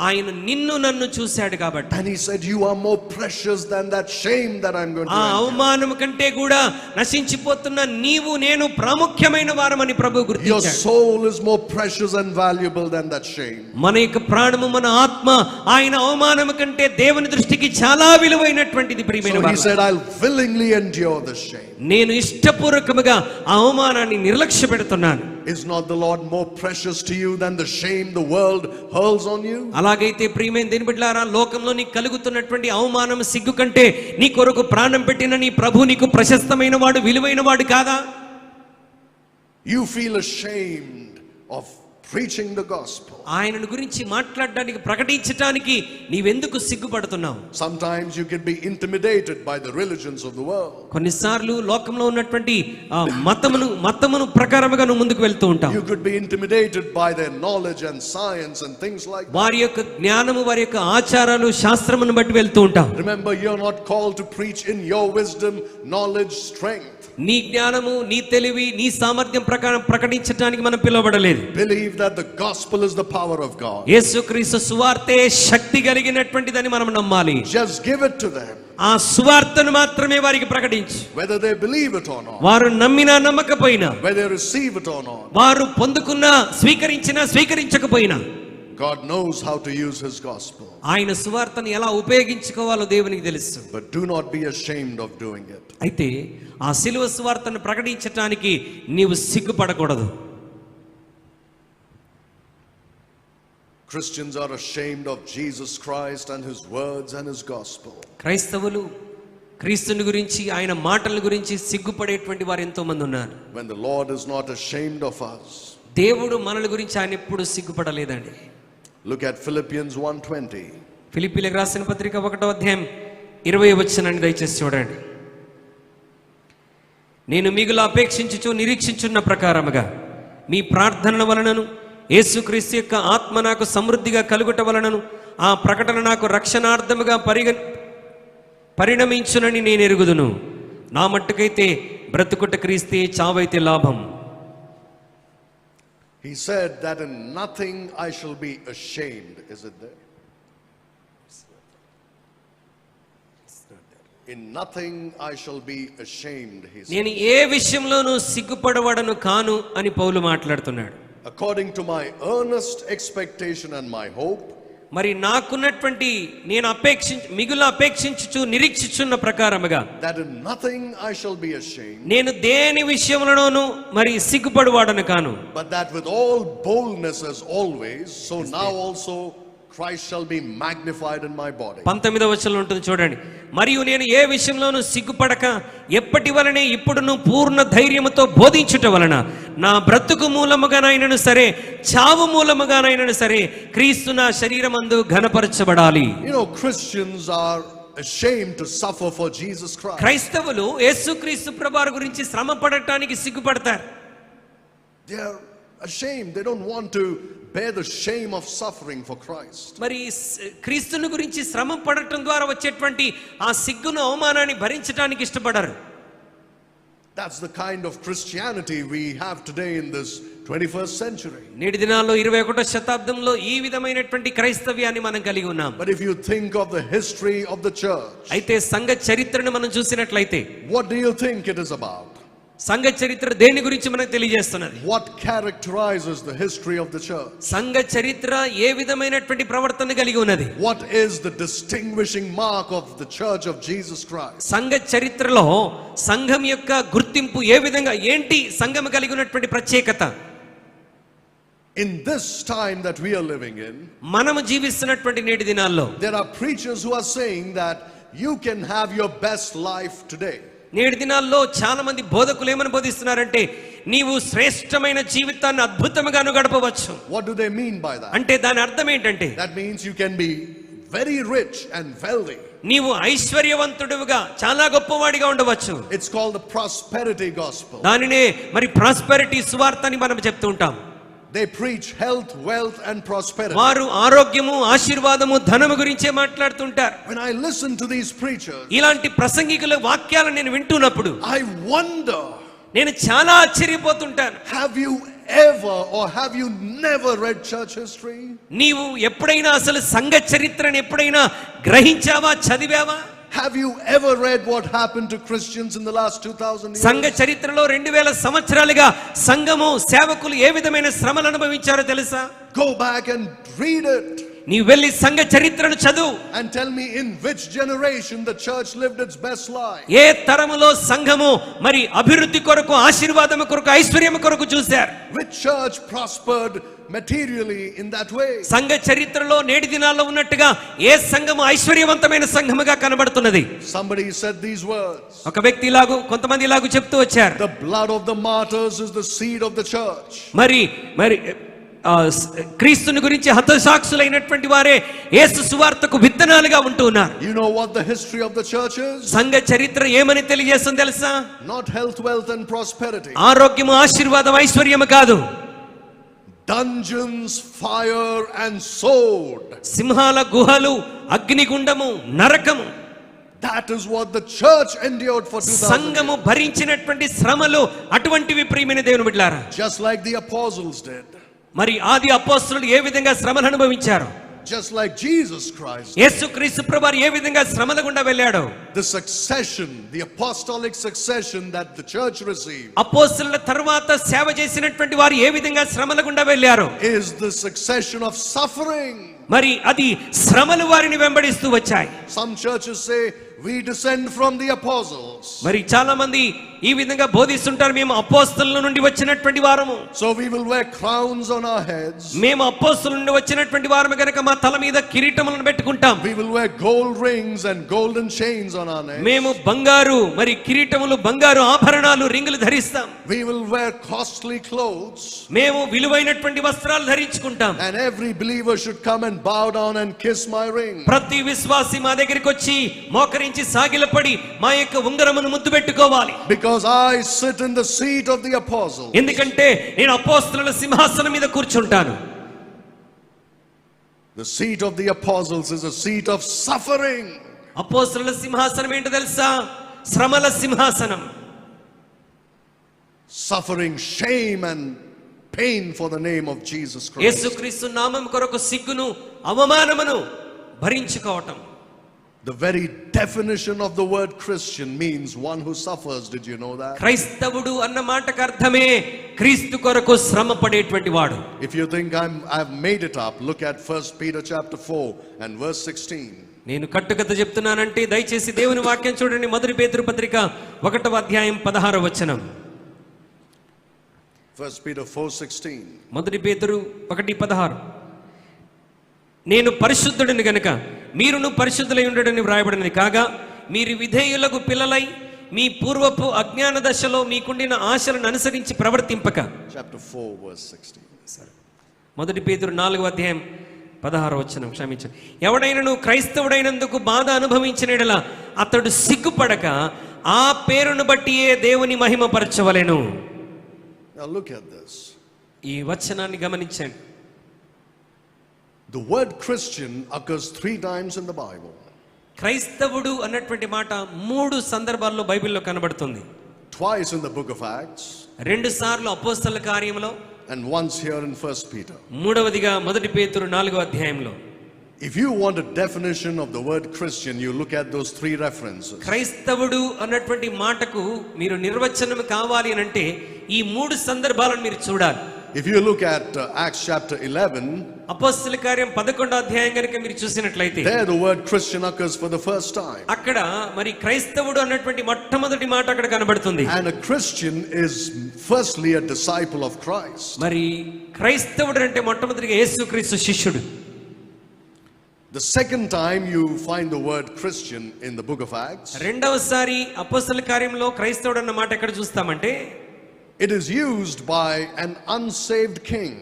ఆయన నిన్ను నన్ను చూశాడు కాబట్టి. And he said, you are more precious than that shame that I'm going to ఆ endure. అవమానం కంటే కూడా నశించిపోతున్న నీవు నేను ప్రాముఖ్యమైన వారమని ప్రభు Your గుర్తించాడు. soul is more precious and valuable than that shame. మన యొక్క ప్రాణము మన ఆత్మ ఆయన అవమానం కంటే దేవుని దృష్టికి చాలా విలువైనటువంటిది ప్రియమైన So he వారు. said, I'll willingly endure the shame. నేను ఇష్టపూర్వకముగా ఆ అవమానాన్ని నిర్లక్ష్య పెడుతున్నాను. Is not the Lord more precious to you than the shame the world hurls on you? అలాగైతే ప్రియమైన దేని బిడ్డలారా, లోకంలో నీకు కలుగుతున్నటువంటి అవమానం సిగ్గు కంటే నీ కొరకు ప్రాణం పెట్టిన నీ ప్రభు నీకు ప్రశస్తమైన వాడు, విలువైన వాడు కాదా? You feel ashamed of preaching the gospel. ఆయనను గురించి మాట్లాడడానికి, ప్రకటించడానికి నీవెందుకు సిగ్గుపడుతున్నావు? Sometimes you can be intimidated by the religions of the world. కొన్నిసార్లు లోకంలో ఉన్నటువంటి మతమును ప్రకారముగా నువ్వు ముందుకు వెళ్తూ ఉంటావు. You could be intimidated by their knowledge and science and things like that. వారి యొక్క జ్ఞానము, వారి యొక్క ఆచారాలు, శాస్త్రమును బట్టి వెళ్తూ ఉంటావు. Remember, you're not called to preach in your wisdom, knowledge, strength. నీ జ్ఞానము, నీ తెలివి, నీ సామర్థ్యం ప్రకారం ప్రకటించడానికి మనం పిలువబడలేదు. Believe that the gospel is the power of God. యేసుక్రీస్తు సువార్తే శక్తి కలిగినటువంటిదని మనం నమ్మాలి. Just give it to them. ఆ సువార్తను మాత్రమే వారికి ప్రకటించు. Whether they believe it or not. వారు నమ్మినా నమ్మకపోయినా, Whether they receive it or not. వారు పొందుకున్నా స్వీకరించినా స్వీకరించకపోయినా, God knows how to use his gospel. ఆయన సువార్తను ఎలా ఉపయోగించుకోవాలో దేవునికి తెలుసు. But do not be ashamed of doing it. అయితే ఆ సిలువ సువార్తను ప్రకటించటానికి నీవు సిగ్గుపడకూడదు. Christians are ashamed of Jesus Christ and his words and his gospel. క్రైస్తవులు క్రీస్తుని గురించి, ఆయన మాటల గురించి సిగ్గుపడేటువంటి వారు ఎంతో మంది ఉన్నారు. When the Lord is not ashamed of us. దేవుడు మనల గురించి ఆయన ఎప్పుడు సిగ్గుపడలేదండి. Look at Philippians 1:20. ఫిలిప్పీలకు రాసిన పత్రిక 1వ అధ్యాయం 20వ వచనాన్ని దయచేసి చూడండి. నేను మిగులు అపేక్షించుచు నిరీక్షించున్న ప్రకారముగా మీ ప్రార్థనల వలనను యేసుక్రీస్తు యొక్క ఆత్మ నాకు సమృద్ధిగా కలుగుట వలనను ఆ ప్రకటన నాకు రక్షణార్థముగా పరిణమించునని నేను ఎరుగుదును. నా మట్టుకైతే బ్రతుకుట క్రీస్తే, చావైతే లాభం. He said that in nothing I shall be ashamed. Is it there? In nothing I shall be ashamed, he said. నేను ఏ విషయంలోనూ సిగ్గుపడవడను కాను అని పౌలు మాట్లాడుతున్నాడు. According to my earnest expectation and my hope. మరి నాకున్నటువంటి నేను మిగులు అపేక్షించుచు నిరీక్షించున్న ప్రకారముగా That in nothing I shall be ashamed. నేను దేని విషయంలోనూ మరి సిగ్గుపడువాడను కాను. But that with all boldness as always, so now also Christ shall be magnified in my body. 19వ వచనంలో ఉంటుంది చూడండి. మరియు నేను ఏ విషయంలోనూ సిగ్గుపడక ఎప్పటి వలనే ఇప్పుడును పూర్ణ ధైర్యముతో బోధించుట వలన నా బ్రతుకు మూలముగానైనను సరే, చావు మూలముగానైనను సరే, క్రీస్తు నా శరీరమందు ఘనపరచబడాలి. You know, Christians are ashamed to suffer for Jesus Christ. క్రైస్తవులు యేసుక్రీస్తు ప్రభువారి గురించి శ్రమ పడటానికి సిగ్గుపడతారు. They are ashamed. They don't want to bear the shame of suffering for Christ. మరి క్రీస్తుని గురించి శ్రమ పడటం ద్వారా వచ్చేటువంటి ఆ సిగ్గును, అవమానాన్ని భరించడానికి ఇష్టపడరు. That's the kind of Christianity we have today in this 21st century. నేటి దినాల్లో 21వ శతాబ్దంలో ఈ విధమైనటువంటి క్రైస్తవ్యాన్ని మనం కలిగి ఉన్నాం. But if you think of the history of the church, అయితే సంఘ చరిత్రను మనం చూసినట్లయితే what do you think it is about? సంఘ చరిత్ర దేని గురించి మనకు తెలియజేస్తున్నది? What characterizes the history of the church? సంఘ చరిత్ర ఏ విధమైనటువంటి ప్రవర్తన కలిగి ఉన్నది? What is the distinguishing mark of the church of Jesus Christ? సంఘ చరిత్రలో సంఘం యొక్క గుర్తింపు ఏ విధంగా, ఏంటి సంఘం కలిగి ఉన్నటువంటి ప్రత్యేకత? In this time that we are living in, మనము జీవిస్తున్నటువంటి నేటి దినాల్లో there are preachers who are saying that you can have your best life today. నేటి దినాల్లో చాలా మంది బోధకులు ఏమని బోధిస్తున్నారంటే, నీవు శ్రేష్టమైన జీవితాన్ని అద్భుతంగాను గడపవచ్చు. What do they mean by that? అంటే దాని అర్థం ఏంటంటే, That means you can be very rich and wealthy. నీవు ఐశ్వర్యవంతుడివిగా, చాలా గొప్పవాడిగా ఉండవచ్చు. It's called the prosperity gospel. దానినే మరి ప్రాస్పెరిటీ సువార్త అని మనం చెప్తూ ఉంటాం. They preach health, wealth and prosperity. వారు ఆరోగ్యము, ఆశీర్వాదము, ధనము గురించే మాట్లాడుతుంటారు. When I listen to these preachers, ఇలాంటి ప్రసంగికుల వాక్యాలను నేను వింటున్నప్పుడు I wonder, నేను చాలా ఆశ్చర్యపోతుంటాను. have you ever or have you never read church history? నీవు ఎప్పుడైనా అసలు సంఘ చరిత్రను ఎప్పుడైనా గ్రహించావా, చదివావా? Have you ever read what happened to Christians in the last 2000 years? సంఘ చరిత్రలో 2000 సంవత్సరాలుగా సంఘము సేవకులు ఏ విధమైన శ్రమలు అనుభవించారో తెలుసా? Go back and read it. నీవు వెళ్ళి సంఘ చరిత్రను చదువు. And tell me in which generation the church lived its best life. ఏ తరములో సంఘము మరి అభివృద్ధి కొరకు, ఆశీర్వాదము కొరకు, ఐశ్వర్యము కొరకు చూశారు? Which church prospered materially in that way? సంఘ చరిత్రలో నేటి దినాల్లో ఉన్నట్టుగా ఏ సంఘము ఐశ్వర్యవంతమైన సంఘముగా కనబడుతున్నది? Somebody said these words. ఒక వ్యక్తి ఇలాగు, కొంతమంది ఇలాగు చెప్తూ వచ్చారు. The blood of the martyrs is the seed of the church. మరి క్రీస్తుని గురించి హతసాక్షులైనటువంటి వారే యేసు సువార్తకు విత్తనాలుగా ఉంటూ ఉన్నారు. You know what the history of the church is? సంఘ చరిత్ర ఏమని తెలియజేస్తుంది తెలుసా? Not health, wealth and prosperity. ఆరోగ్యము, ఆశీర్వాదం, ఐశ్వర్యము కాదు. Dungeons, fire and sword. సింహాల గుహలు, అగ్నిగుండము, నరకము. That is what the church endured for 2000 సంఘము భరించినటువంటి శ్రమలు అటువంటివి ప్రియమైన దేవుని బిడ్డలారా. just like the apostles did. మరి ఆది అపోస్తలులు ఏ విధంగా శ్రమను అనుభవించారు? Just like Jesus Christ. యేసుక్రీస్తు ప్రభువారు ఏ విధంగా శ్రమల గుండా వెళ్ళాడు? The succession, the apostolic succession that the church received, అపోస్తలుల తర్వాత సేవ చేసినటువంటి వారు ఏ విధంగా శ్రమల గుండా వెళ్ళారు? is the succession of suffering. మరి అది శ్రమలు వారిని వెంబడిస్తూ వచ్చాయి. Some churches say we descend from the apostles. మరి చాలా మంది ఈ విధంగా బోధిస్తుంటారు, మేము అపోస్తలుల నుండి వచ్చినటువంటి వారము, so we will wear crowns on our heads. మేము అపోస్తలుల నుండి వచ్చినటువంటి వారము గనుక మా తల మీద కిరీటములను పెట్టుకుంటాం. We will wear gold rings and golden chains on our necks. మేము బంగారు మరి కిరీటములు, బంగారు ఆభరణాలు, రింగులు ధరిస్తాం. We will wear costly clothes. మేము విలువైనటువంటి వస్త్రాలు ధరించుకుంటాం. And every believer should come and bow down and kiss my ring. ప్రతి విశ్వాసి మా దగ్గరికి వచ్చి మోకరించి సాగిలపడి మా యొక్క ఉంగరమును ముద్దు పెట్టుకోవాలి. Because I sit in the seat of the apostles. ఎందుకంటే నేను అపోస్తలుల సింహాసనం మీద కూర్చుంటాను. The seat of the apostles is a seat of suffering. అపోస్తలుల సింహాసనం ఏంటో తెలుసా? శ్రమల సింహాసనం. Suffering, shame and pain for the name of Jesus Christ. యేసుక్రీస్తు నామం కొరకు సిగ్గును, అవమానమును భరించుకోవటం. The very definition of the word Christian means one who suffers. Did you know that? క్రైస్తవుడు అన్న మాటకు అర్థమే క్రీస్తు కొరకు శ్రమ పడేటువంటి వాడు. If you think I've made it up, look at 1 Peter chapter 4 and verse 16. నేను కట్టుకథ చెప్తున్నానంటే దయచేసి దేవుని వాక్యం చూడండి. మొదటి పేతురు పత్రిక 1వ అధ్యాయం 16వ వచనం. 1 Peter 4:16. మొదటి పేతురు 1:16. నేను పరిశుద్ధుడిని గనుక మీరును పరిశుద్ధులై ఉండడని వ్రాయబడినది కాగా, మీరు విధేయులకు పిల్లలై మీ పూర్వపు అజ్ఞాన దశలో మీకుండిన ఆశలను అనుసరించి ప్రవర్తింపక. Chapter 4 verse 16. మొదటి పేతురు 4వ అధ్యాయం 16వ వచనం. క్షమించండి. ఎవడైనను క్రైస్తవుడైనందుకు బాధ అనుభవించిన యెడల అతడు సిగ్గుపడక ఆ పేరును బట్టియే దేవుని మహిమపరచవలెను. Now look at this. ఈ వచనాన్ని గమనించండి. The word Christian occurs 3 times in the Bible. క్రైస్తవుడు అన్నటువంటి మాట 3 సందర్భాల్లో బైబిల్లో కనబడుతుంది. Twice in the book of Acts. 2 సార్లు అపోస్తలుల కార్యములో, and once here in 1 Peter. మూడవదిగా మొదటి పేతురు 4వ అధ్యాయంలో. If you want a definition of the word Christian, you look at those 3 references. క్రైస్తవుడు అన్నటువంటి మాటకు మీరు నిర్వచనం కావాలి అని అంటే ఈ 3 సందర్భాలను మీరు చూడాలి. If you look at Acts chapter 11, అపోస్తలుల కార్యం 11వ అధ్యాయం గనుక మీరు చూసినట్లయితే there the word Christian occurs for the first time. అక్కడ మరి క్రైస్తవుడు అన్నటువంటి మొట్టమొదటి మాట అక్కడ కనబడుతుంది. And a Christian is firstly a disciple of Christ. మరి క్రైస్తవుడు అంటే మొట్టమొదటిగా యేసుక్రీస్తు శిష్యుడు. The second time you find the word Christian in the book of Acts, రెండవసారి అపోస్తలుల కార్యంలో క్రైస్తవుడు అన్న మాట ఎక్కడ చూస్తామంటే it is used by an unsaved king.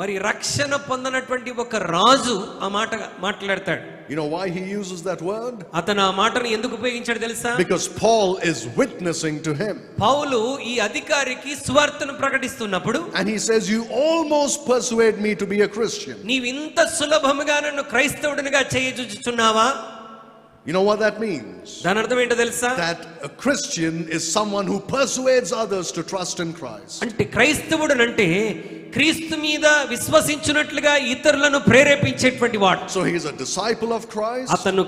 మరి రక్షణ పొందనటువంటి ఒక రాజు ఆ మాట మాట్లాడతాడు. You know why he uses that word? అతను ఆ మాటను ఎందుకు ఉపయోగించాడు తెలుసా? Because Paul is witnessing to him. పౌలు ఈ అధికారికి సువార్తను ప్రకటిస్తున్నప్పుడు and he says, you almost persuade me to be a Christian. నీవు ఇంత సులభముగా నన్ను క్రైస్తవుడినిగా చేయజూచుచున్నావా? You know what that means? దాని అర్థం ఏంటో తెలుసా? That a Christian is someone who persuades others to trust in Christ. అంటే క్రైస్తవుడు అంటే క్రీస్తు మీద విశ్వసించున్నట్లుగా ఇతరులను ప్రేరేపించేటువంటి వాడు. So he is a disciple of Christ. అతను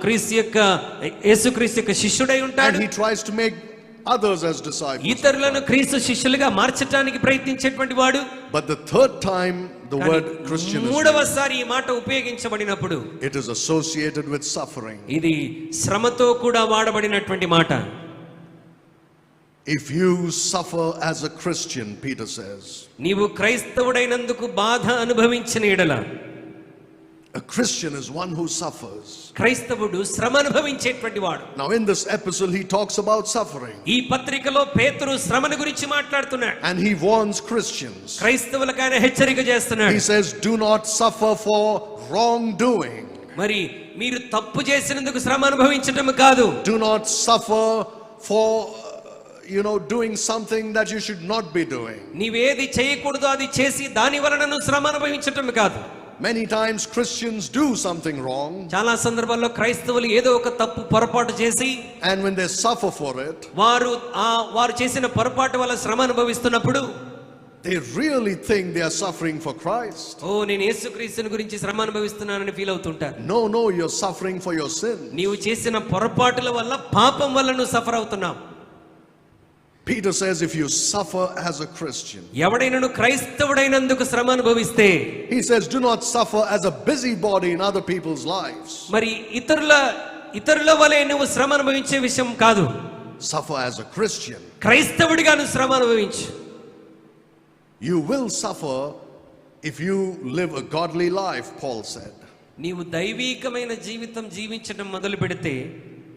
యేసుక్రీస్తు యొక్క శిష్యుడై ఉంటాడు. And he tries to make others as disciples. ఇతరులను క్రీస్తు శిష్యులుగా మార్చడానికి ప్రయత్నించేటువంటి వాడు. But the third time the word Christian is మూడవసారి ఈ మాట ఉపయోగించబడినప్పుడు it is associated with suffering. ఇది శ్రమతో కూడా వాడబడినటువంటి మాట. If you suffer as a Christian, Peter says, నీవు క్రైస్తవుడైనందుకు బాధ అనుభవించిన ఎడల, a Christian is one who suffers. క్రైస్తవుడు శ్రమ అనుభవించేటువంటి వాడు. Now in this epistle he talks about suffering. ఈ పత్రికలో పేతురు శ్రమను గురించి మాట్లాడుతున్నాడు. And he warns Christians. క్రైస్తవులకు ఆయన హెచ్చరిక చేస్తున్నాడు. He says, do not suffer for wrongdoing. మరి మీరు తప్పు చేసినందుకు శ్రమ అనుభవించటం కాదు. Do not suffer for doing something that you should not be doing. నీవేది చేయకూడదో అది చేసి దాని వలన నువ్వు శ్రమ అనుభవించటం కాదు. Many times Christians do something wrong. చాలా సందర్భాల్లో క్రైస్తవులు ఏదో ఒక తప్పు పొరపాటు చేసి, and when they suffer for it, వారు చేసిన పొరపాటు వల్ల శ్రమ అనుభవిస్తున్నప్పుడు they really think they are suffering for Christ. నేను యేసుక్రీస్తుని గురించి శ్రమ అనుభవిస్తున్నానని ఫీల్ అవుతుంటారు. No, you're suffering for your sin. నీవు చేసిన పొరపాటుల వల్ల, పాపం వల్ల నువ్వు సఫర్ అవుతున్నావు. Peter says if you suffer as a Christian, ఎవడైనను క్రైస్తవుడైనందుకు శ్రమ అనుభవిస్తే, he says do not suffer as a busybody in other people's lives. మరి ఇతరుల వలె నువ్వు శ్రమ అనుభవించే విషయం కాదు. Suffer as a Christian. క్రైస్తవుడిగా నువ్వు శ్రమ అనుభవించు. You will suffer if you live a godly life, Paul said. నీవు దైవీకమైన జీవితం జీవించడం మొదలు పెడితే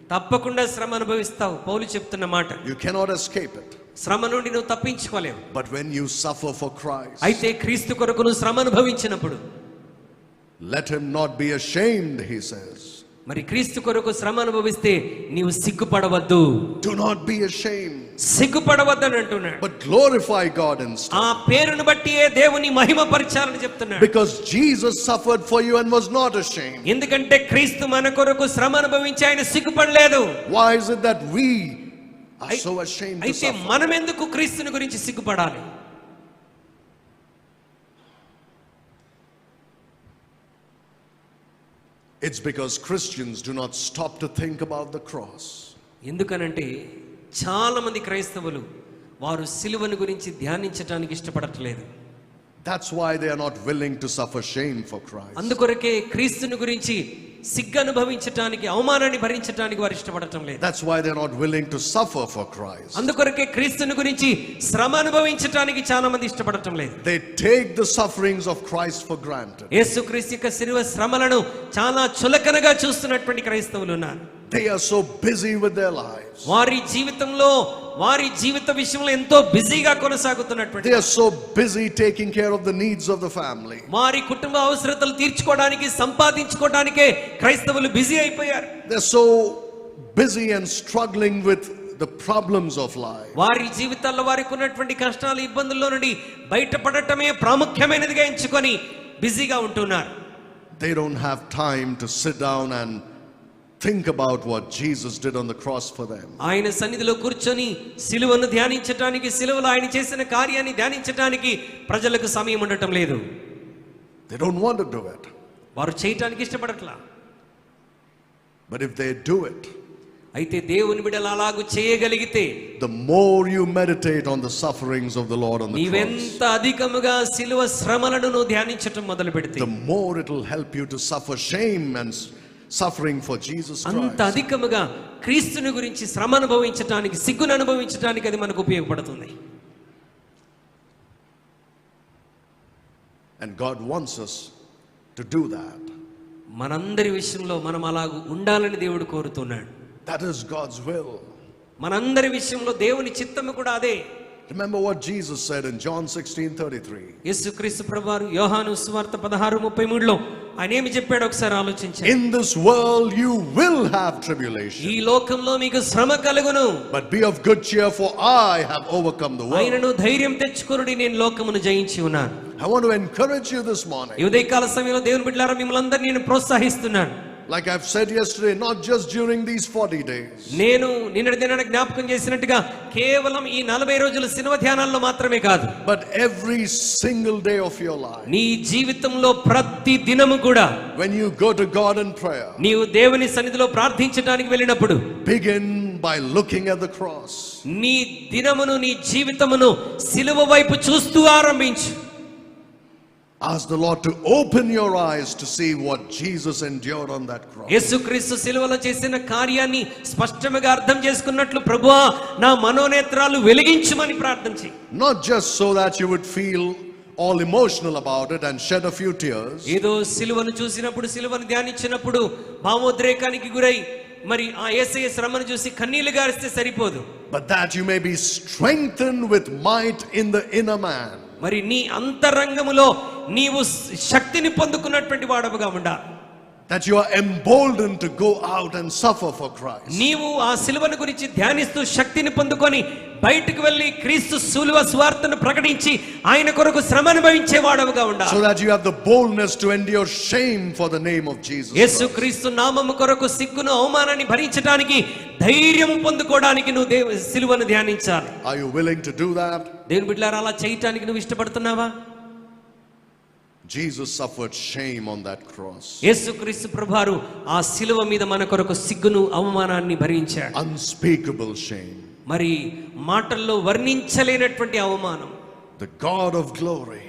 తప్పకుండా శ్రమ అనుభవిస్తావు. పౌలు చెప్తున్న మాట. You cannot escape it. శ్రమ నుండి నువ్వు తప్పించుకోలేవు. But when you suffer for Christ, అయితే క్రీస్తు కొరకు నువ్వు శ్రమ అనుభవించినప్పుడు, let him not be ashamed, he says. మరి క్రీస్తు కొరకు శ్రమ అనుభవిస్తే నీవు సిగ్గుపడవద్దు. Do not be ashamed. సిగ్గుపడవద్దని అంటున్నాడు. But glorify God instead. ఆ పేరును బట్టి దేవుని మహిమపరచాలని చెప్తున్నాడు. Because Jesus suffered for you and was not ashamed. ఎందుకంటే క్రీస్తు మన కొరకు శ్రమ అనుభవించి ఆయన సిగ్గుపడలేదు. Why is it that we are so ashamed to అయితే suffer? మనం ఎందుకు క్రీస్తుని గురించి సిగ్గుపడాలి? It's because Christians do not stop to think about the cross. ఎందుకనంటే చాలా మంది క్రైస్తవులు వారు సిలువను గురించి ధ్యానించడానికి ఇష్టపడట్లేదు. That's why they are not willing to suffer shame for Christ. అందుకొరకే క్రీస్తుని గురించి సిగ్గు అనుభవించడానికి, అవమానాన్ని భరించడానికి వారు ఇష్టపడటం లేదు. That's why they are not willing to suffer for Christ. అందుకొరకే క్రీస్తుని గురించి శ్రమ అనుభవించడానికి చాలా మంది ఇష్టపడటం లేదు. They take the sufferings of Christ for granted. యేసుక్రీస్తు యొక్క శిలువ శ్రమలను చాలా చులకనగా చూస్తున్నటువంటి క్రైస్తవులు ఉన్నారు. They are so busy with their lives. వారి జీవిత విషయంలో ఎంతో బిజీగా కొనసాగుతున్నటువంటి, They are so busy taking care of the needs of the family. వారి కుటుంబ అవసరతలు తీర్చుకోవడానికి, సంపాదించుకోవడానికే క్రైస్తవులు బిజీ అయిపోయారు. They're so busy and struggling with the problems of life. వారి జీవితాల్లో వారికి ఉన్నటువంటి కష్టాలు, ఇబ్బందుల్లో నుండి బయటపడటమే ప్రాముఖ్యమైనదిగా ఎంచుకొని బిజీగా ఉంటున్నారు. They don't have time to sit down and think about what Jesus did on the cross for them. ఆయన సన్నిధిలో కూర్చొని సిలువను ధ్యానించడానికి, సిలువలో ఆయన చేసిన కార్యాన్ని ధ్యానించడానికి ప్రజలకు సమయం ఉండటం లేదు. They don't want to do it. వారు చేయటానికి ఇష్టపడట్లా. But if they do it, అయితే దేవుని బిడ్డలు అలాగూ చేయగలిగితే, the more you meditate on the sufferings of the Lord on the cross, నీవెంత అధికముగా సిలువ శ్రమలను నువ్వు ధ్యానించటం మొదలు పెడితే, the more it will help you to suffer shame and suffering for Jesus Christ. అంత అధికముగా క్రీస్తుని గురించి శ్రమ అనుభవించడానికి, సిగ్గును అనుభవించడానికి అది మనకు ఉపయోగపడుతుంది. And God wants us to do that. మనందరి విషయంలో మనం అలాగూ ఉండాలని దేవుడు కోరుతున్నాడు. That is God's will. మనందరి విషయంలో దేవుని చిత్తము కూడా అదే. Remember what Jesus said in John 16:33. యేసుక్రీస్తు ప్రభువారు యోహాను సువార్త 16:33లో ఆయన ఏమి చెప్పాడో ఒకసారి ఆలోచించండి. In this world you will have tribulation. ఈ లోకంలో మీకు శ్రమ కలుగును. But be of good cheer, for I have overcome the world. ఆయనను ధైర్యం తెచ్చుకొనుడి, నేను లోకమును జయించి ఉన్నాను. I want to encourage you this morning. ఈ ఉదయకాల సమయంలో దేవుని బిడ్డలారా మిమ్మల్ని అందరినీ నేను ప్రోత్సహిస్తున్నాను. Like I've said yesterday, not just during these 40 days. నేను నిన్నటి దినాన జ్ఞాపకం చేసినట్టుగా కేవలం ఈ 40 రోజుల సిలువ ధ్యానాల్లో మాత్రమే కాదు, But every single day of your life. నీ జీవితంలో ప్రతి దినము కూడా When you go to God in prayer, నీవు దేవుని సన్నిధిలో ప్రార్థించడానికి వెళ్ళినప్పుడు begin by looking at the cross. నీ దినమును నీ జీవితమును సిలువ వైపు చూస్తూ ఆరంభించు. Ask the Lord to open your eyes to see what Jesus endured on that cross. యేసుక్రీస్తు సిలువలో చేసిన కార్యాన్ని స్పష్టంగా అర్థం చేసుకున్నట్లు ప్రభువా నా మనోనేత్రాలు వెలిగించుమని ప్రార్థించి, Not just so that you would feel all emotional about it and shed a few tears, ఏదో సిలువను చూసినప్పుడు సిలువను ధ్యానించినప్పుడు భావోద్రేకానికి గురై మరి ఆ యేసయ్య శ్రమను చూసి కన్నీళ్లు గారిస్తే సరిపోదు, but that you may be strengthened with might in the inner man. మరి నీ అంతరంగములో నీవు శక్తిని పొందుకున్నటువంటి వాడవుగా ఉండాలి. That you are emboldened to go out and suffer for Christ. నీవు ఆ సిలువను గురించి ధ్యానిస్తూ శక్తిని పొందుకొని బయటికి వెళ్ళి క్రీస్తు సిలువ సువార్తను ప్రకటించి ఆయన కొరకు శ్రమ అనుభవించే వాడవుగా ఉండాలి. So that you have the boldness to endure shame for the name of Jesus Christ. యేసుక్రీస్తు నామము కొరకు సిగ్గును అవమానాన్ని భరించడానికి ధైర్యం పొందుకోవడానికి నువ్వు సిలువను ధ్యానించాలి. Are you willing to do that? దేవుని బిడ్డలారా, అలా చేయటానికి నువ్వు ఇష్టపడుతున్నావా? Jesus suffered shame on that cross. యేసుక్రీస్తు ప్రభువారు ఆ సిలువ మీద మన కొరకు సిగ్గును అవమానాన్ని భరించాడు. Unspeakable shame. మరి మాటల్లో వర్ణించలేనటువంటి అవమానం. The God of glory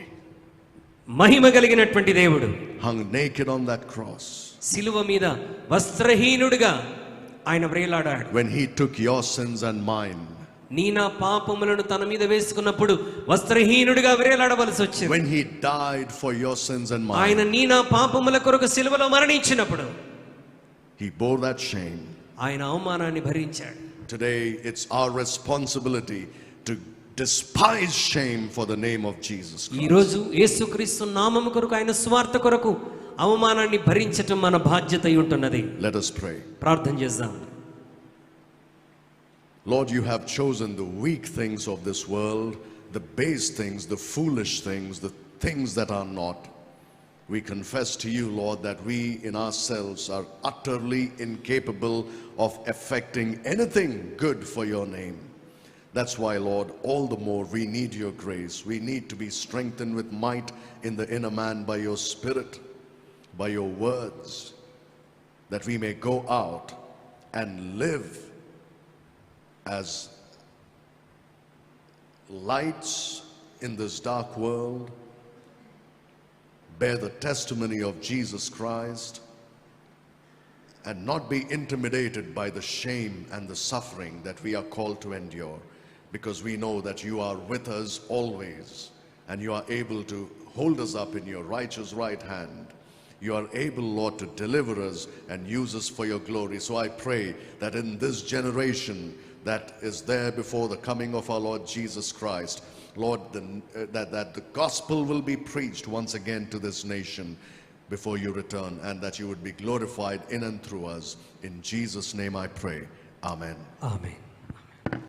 మహిమ కలిగినటువంటి దేవుడు hung naked on that cross. సిలువ మీద వస్త్రహీనుడిగా ఆయన వ్రేలాడాడు. When he took your sins and mine. నీ నా పాపములను తన మీద వేసుకున్నప్పుడు వస్త్రహీనుడిగా వ్రేలాడవలసి వచ్చింది. When he died for your sins and mine. ఆయన నీ నా పాపముల కొరకు సిలువలో మరణించినప్పుడు he bore that shame. ఆయన అవమానాన్ని భరించాడు. Today it's our responsibility to despise shame for the name of Jesus Christ. ఈ రోజు యేసుక్రీస్తు నామము కొరకు ఆయన సువార్త కొరకు అవమానాన్ని భరించటం మన బాధ్యత అయి ఉంటున్నది. Let us pray. ప్రార్థన చేద్దాం. Lord, you have chosen the weak things of this world, the base things, the foolish things, the things that are not. We confess to you, Lord, that we in ourselves are utterly incapable of effecting anything good for your name. That's why, Lord, all the more we need your grace. We need to be strengthened with might in the inner man by your Spirit, by your words, that we may go out and live as lights in this dark world, bear the testimony of Jesus Christ, and not be intimidated by the shame and the suffering that we are called to endure, because we know that you are with us always, and you are able to hold us up in your righteous right hand. You are able, Lord, to deliver us and use us for your glory. So I pray that in this generation that is there before the coming of our Lord Jesus Christ, Lord, that the gospel will be preached once again to this nation before you return, and that you would be glorified in and through us. In Jesus' name I pray. Amen. Amen.